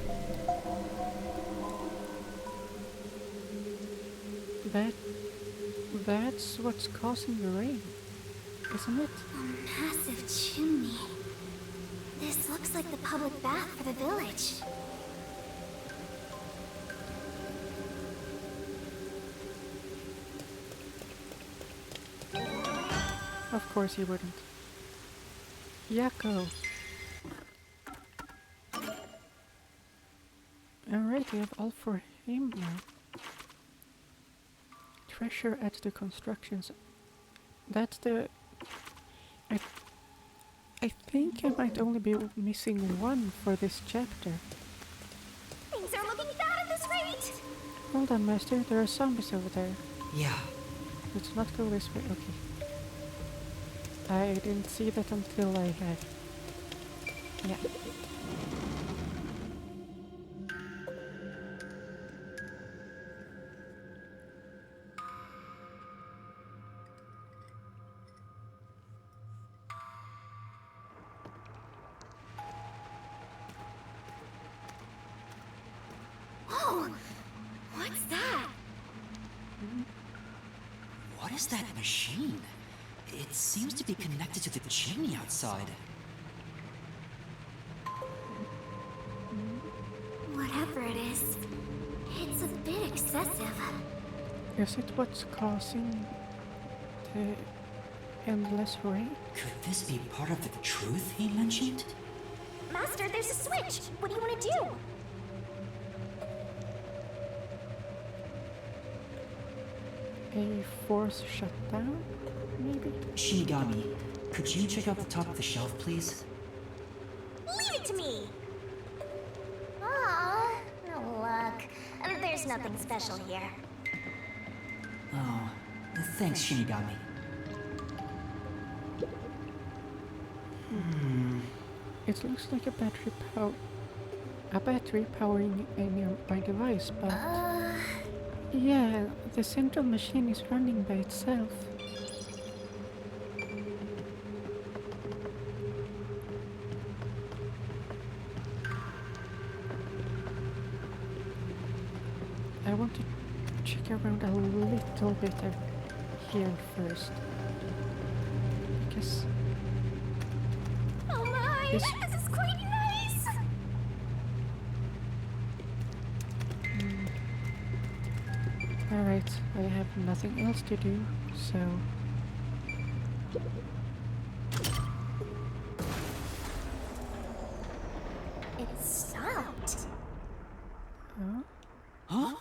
That's what's causing the rain, isn't it? A massive chimney. This looks like the public bath for the village. Of course he wouldn't. Yakko. Alright, we have all for him now. Treasure at the constructions. That's the... I think I might only be missing one for this chapter. Things are looking bad at this rate. Hold on, Master. There are zombies over there. Yeah. Let's not go this way. Okay. I didn't see that until I had... Yeah. Whoa! What's that? What is that machine? It seems to be connected to the chimney outside. Whatever it is, excessive. Is it what's causing the endless rain? Could this be part of the truth he mentioned? Master, there's a switch. What do you want to do? A force shutdown, maybe? Shinigami, could you check out the top of the shelf, please? Leave it to me! Aw, no luck. There's nothing special here. Oh, thanks, Shinigami. It looks like a battery powering a nearby device, but yeah, the central machine is running by itself. I want to check around a little bit here first, because Oh my! This- This is quite nice! alright, I have nothing else to do, so It stopped. Huh?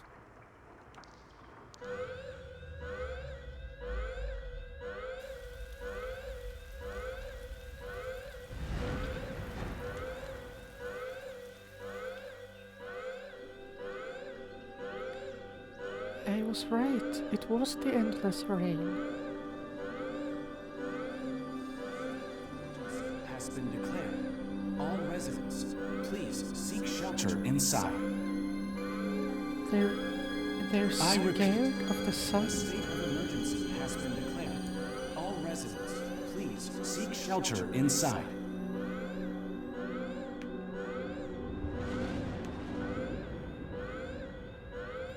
I was right. It was the endless rain. Has been declared. All residents, please seek shelter inside. They're I repeat, scared of the sun. A state of emergency has been declared. All residents, please seek shelter inside.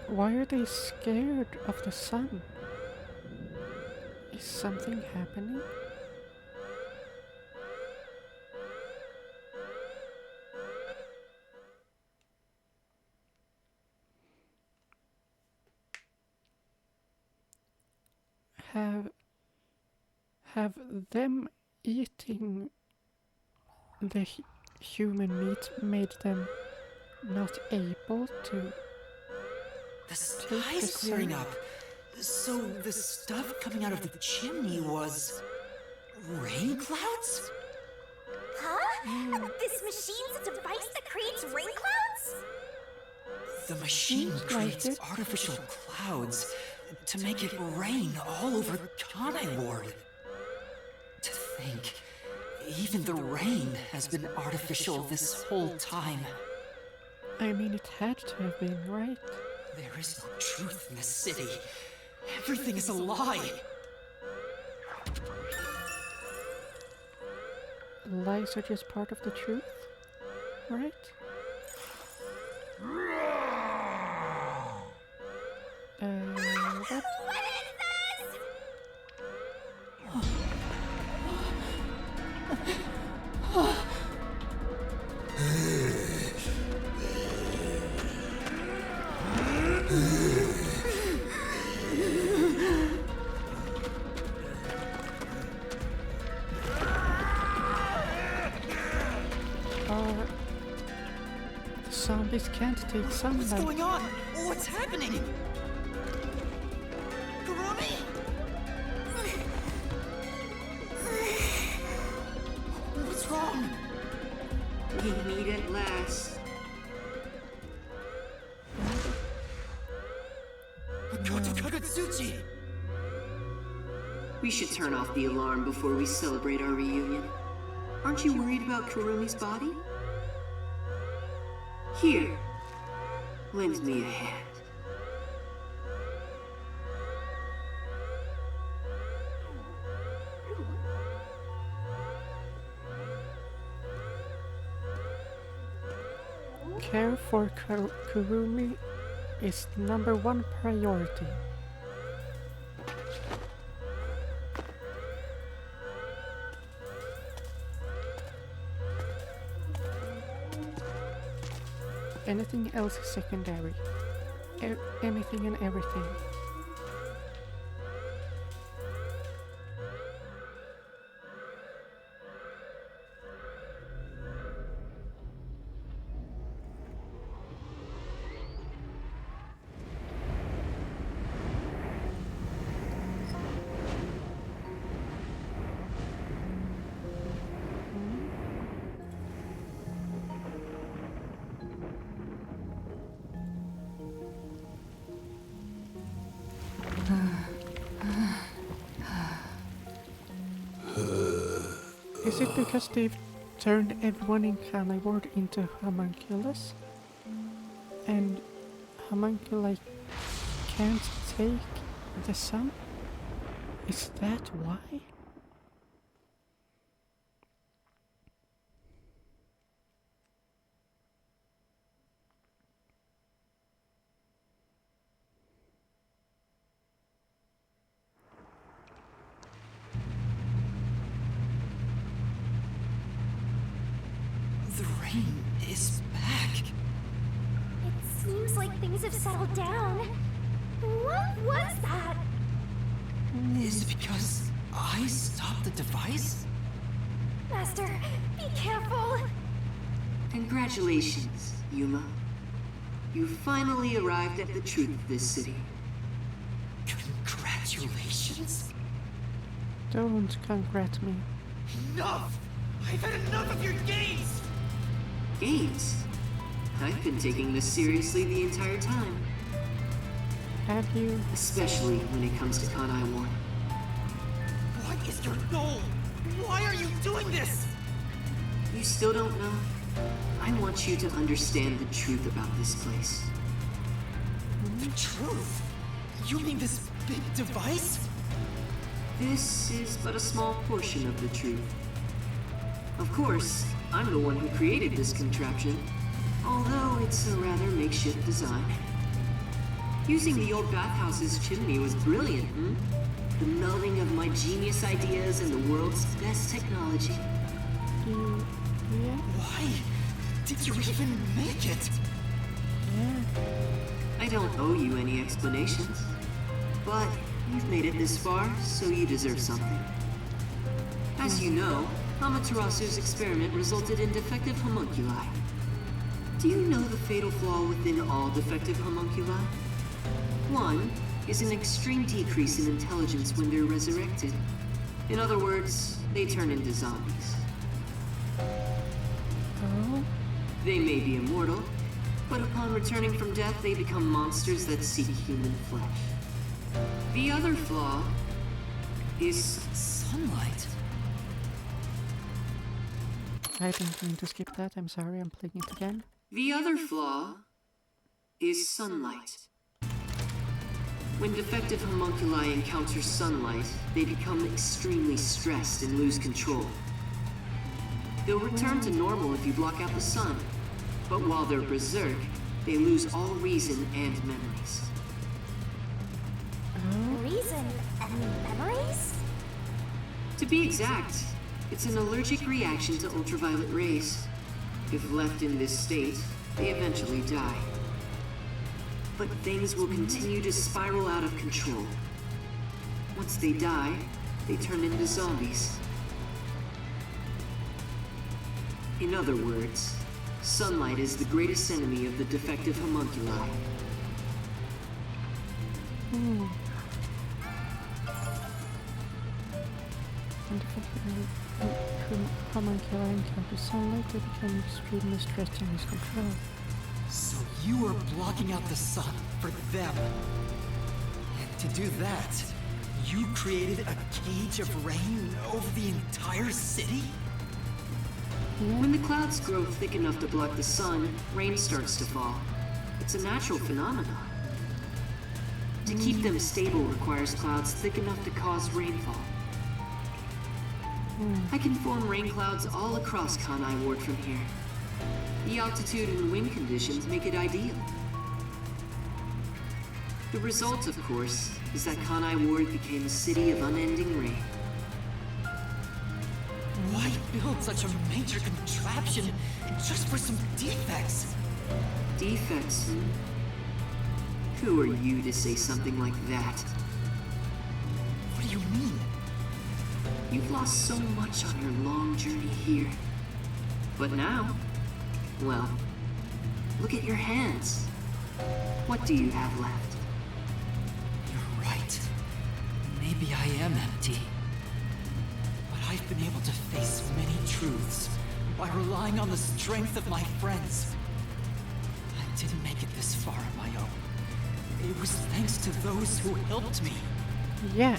Why are they scared of the sun? Is something happening? Have them eating the human meat made them not able to The sky's clearing up. So the stuff coming out of the chimney was rain clouds? Huh? This machine's a device that creates rain clouds? The machine Seems like creates it. artificial clouds to make it rain all over Kanai Ward. To think, even the rain has been artificial this whole time. I mean, it had to have been, right? There is no truth in this city. Everything is a lie. Lies are just part of the truth, right? What? What is this? The zombies can't take sunlight. What's going on? What's happening? Kurumi? What's wrong? We meet at last. Kagutsuchi! We should turn off the alarm before we celebrate our reunion. Aren't you worried about Kurumi's body? Here, lend me a hand. Care for Kurumi is #1 priority. Anything else is secondary. anything and everything. Is it because they've turned everyone in Kanai Ward into homunculus? And homunculi can't take the sun? Is that why? The rain is back. It seems like things have settled down. What was that? Is it because I stopped the device? Master, be careful. Congratulations, Yuma. You finally arrived at the truth of this city. Congratulations. Don't congrat me. Enough! I've had enough of your games! Games? I've been taking this seriously the entire time. Have you? Especially when it comes to Kanai Ward. What is your goal? Why are you doing this? You still don't know? I want you to understand the truth about this place. The truth? You mean this big device? This is but a small portion of the truth. Of course, I'm the one who created this contraption, although it's a rather makeshift design. Using the old bathhouse's chimney was brilliant, The melding of my genius ideas and the world's best technology. Yeah. Why did you even make it? Yeah. I don't owe you any explanations, but you've made it this far, so you deserve something. As you know, Amaterasu's experiment resulted in defective homunculi. Do you know the fatal flaw within all defective homunculi? One is an extreme decrease in intelligence when they're resurrected. In other words, they turn into zombies. Oh? They may be immortal, but upon returning from death, they become monsters that seek human flesh. The other flaw is sunlight. I didn't mean to skip that. I'm sorry, I'm playing it again. The other flaw is sunlight. When defective homunculi encounter sunlight, they become extremely stressed and lose control. They'll return to normal if you block out the sun, but while they're berserk, they lose all reason and memories. Reason and memories? To be exact, it's an allergic reaction to ultraviolet rays. If left in this state, they eventually die. But things will continue to spiral out of control. Once they die, they turn into zombies. In other words, sunlight is the greatest enemy of the defective homunculi. When the homunculi encounter sunlight, they become extremely stressed and lose control. So you were blocking out the sun for them. And to do that, you created a cage of rain over the entire city? When the clouds grow thick enough to block the sun, rain starts to fall. It's a natural phenomenon. To keep them stable requires clouds thick enough to cause rainfall. I can form rain clouds all across Kanai Ward from here. The altitude and wind conditions make it ideal. The result, of course, is that Kanai Ward became a city of unending rain. Why build such a major contraption just for some defects? Defects, Who are you to say something like that? What do you mean? You've lost so much on your long journey here. But now, well, look at your hands. What do you have left? You're right. Maybe I am empty. But I've been able to face many truths by relying on the strength of my friends. I didn't make it this far on my own. It was thanks to those who helped me. Yeah.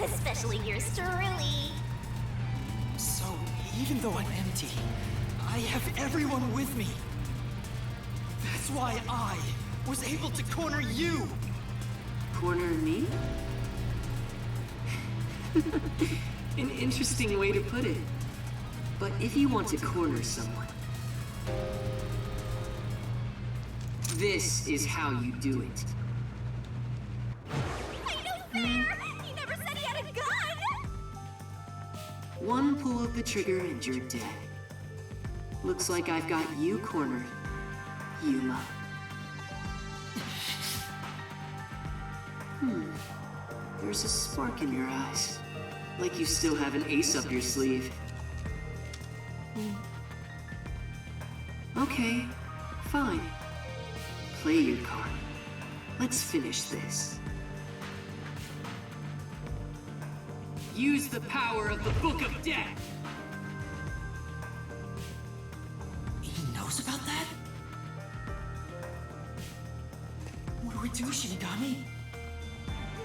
Especially yours truly. So, even though I'm empty, I have everyone with me. That's why I was able to corner you. Corner me? An interesting way to put it. But if you want to corner someone, this is how you do it. Ain't no fair! He never said he had a gun! One pull of the trigger and you're dead. Looks like I've got you cornered, Yuma. There's a spark in your eyes. Like you still have an ace up your sleeve. Okay, fine. Play your card. Let's finish this. Use the power of the Book of Death! He knows about that? What do we do, Shinigami?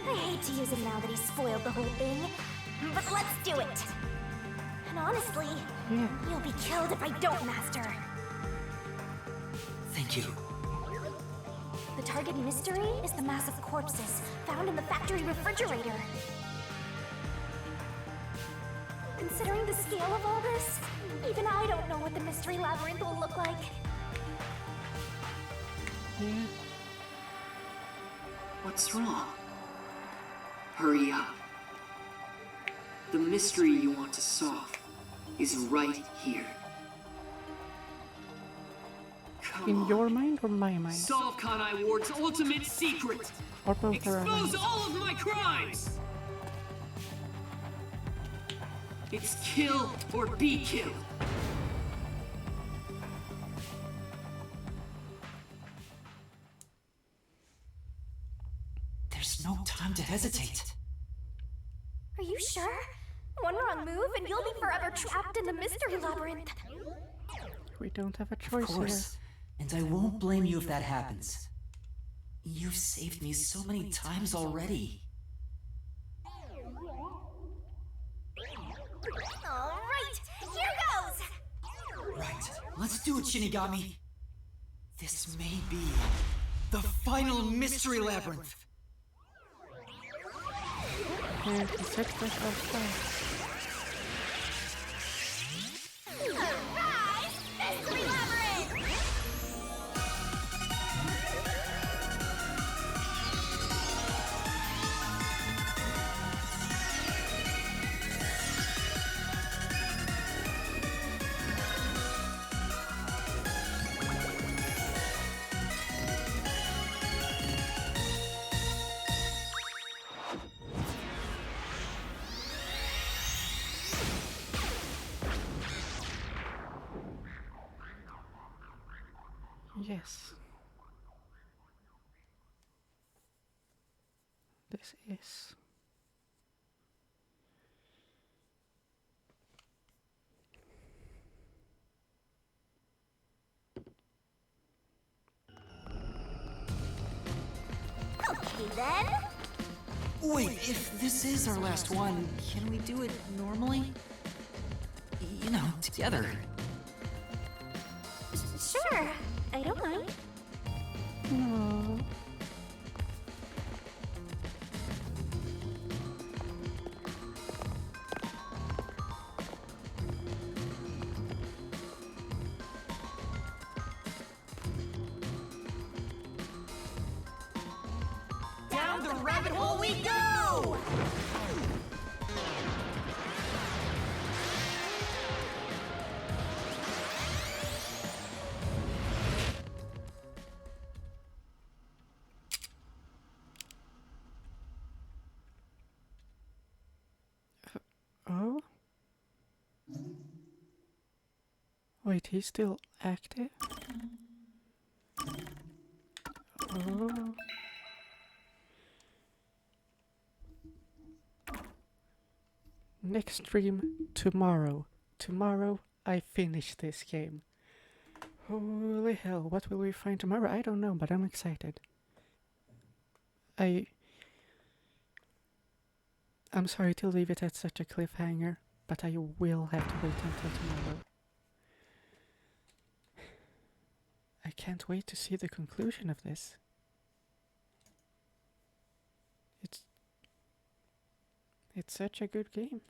I hate to use him now that he's spoiled the whole thing, but let's do it. And honestly, you'll be killed if I don't, Master. Thank you. The target mystery is the mass of corpses found in the factory refrigerator. Considering the scale of all this, even I don't know what the mystery labyrinth will look like. Yeah. What's wrong? Hurry up. The mystery you want to solve is right here. In your mind or my mind? Solve Kanai Ward's ultimate secret! Or both Expose all of my crimes! It's kill or be killed. There's no time to hesitate. Are you sure? One wrong move and you'll be forever trapped in the mystery labyrinth. We don't have a choice Of course. And I won't blame you if that happens. You've saved me so many times already. Alright, here goes! Right, let's do it, Shinigami. This may be the final mystery labyrinth. here. And he set us outside. Surprise! Mystery labyrinth! Yes. This is... Okay then. Wait, if this is our last one, can we do it normally? You know, together. Sure, I don't mind. No. Down the rabbit hole we go! Wait, he's still active? Oh. Next stream tomorrow. Tomorrow I finish this game. Holy hell, what will we find tomorrow? I don't know, but I'm excited. I'm sorry to leave it at such a cliffhanger, but I will have to wait until tomorrow. I can't wait to see the conclusion of this. It's such a good game.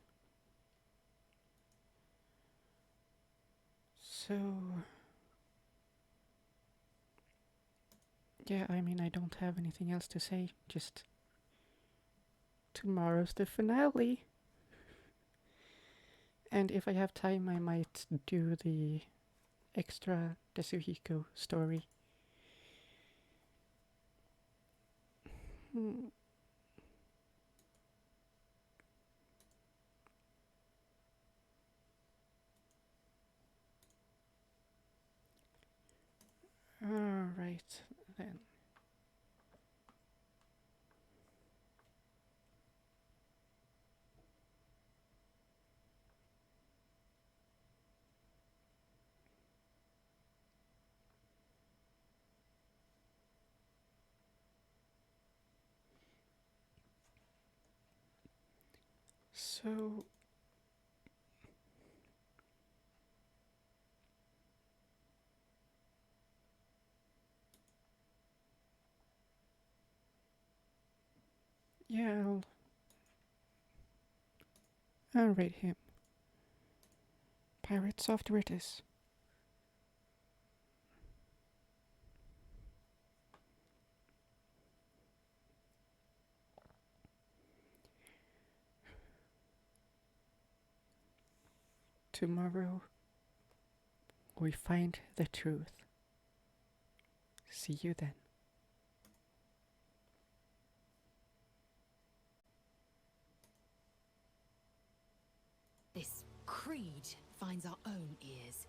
So yeah, I mean, I don't have anything else to say, just tomorrow's the finale. And if I have time, I might do the extra Tetsuhiko story. Alright, then. So yeah, I'll rate him. Pirate Software it is. Tomorrow we find the truth. See you then. This creed finds our own ears.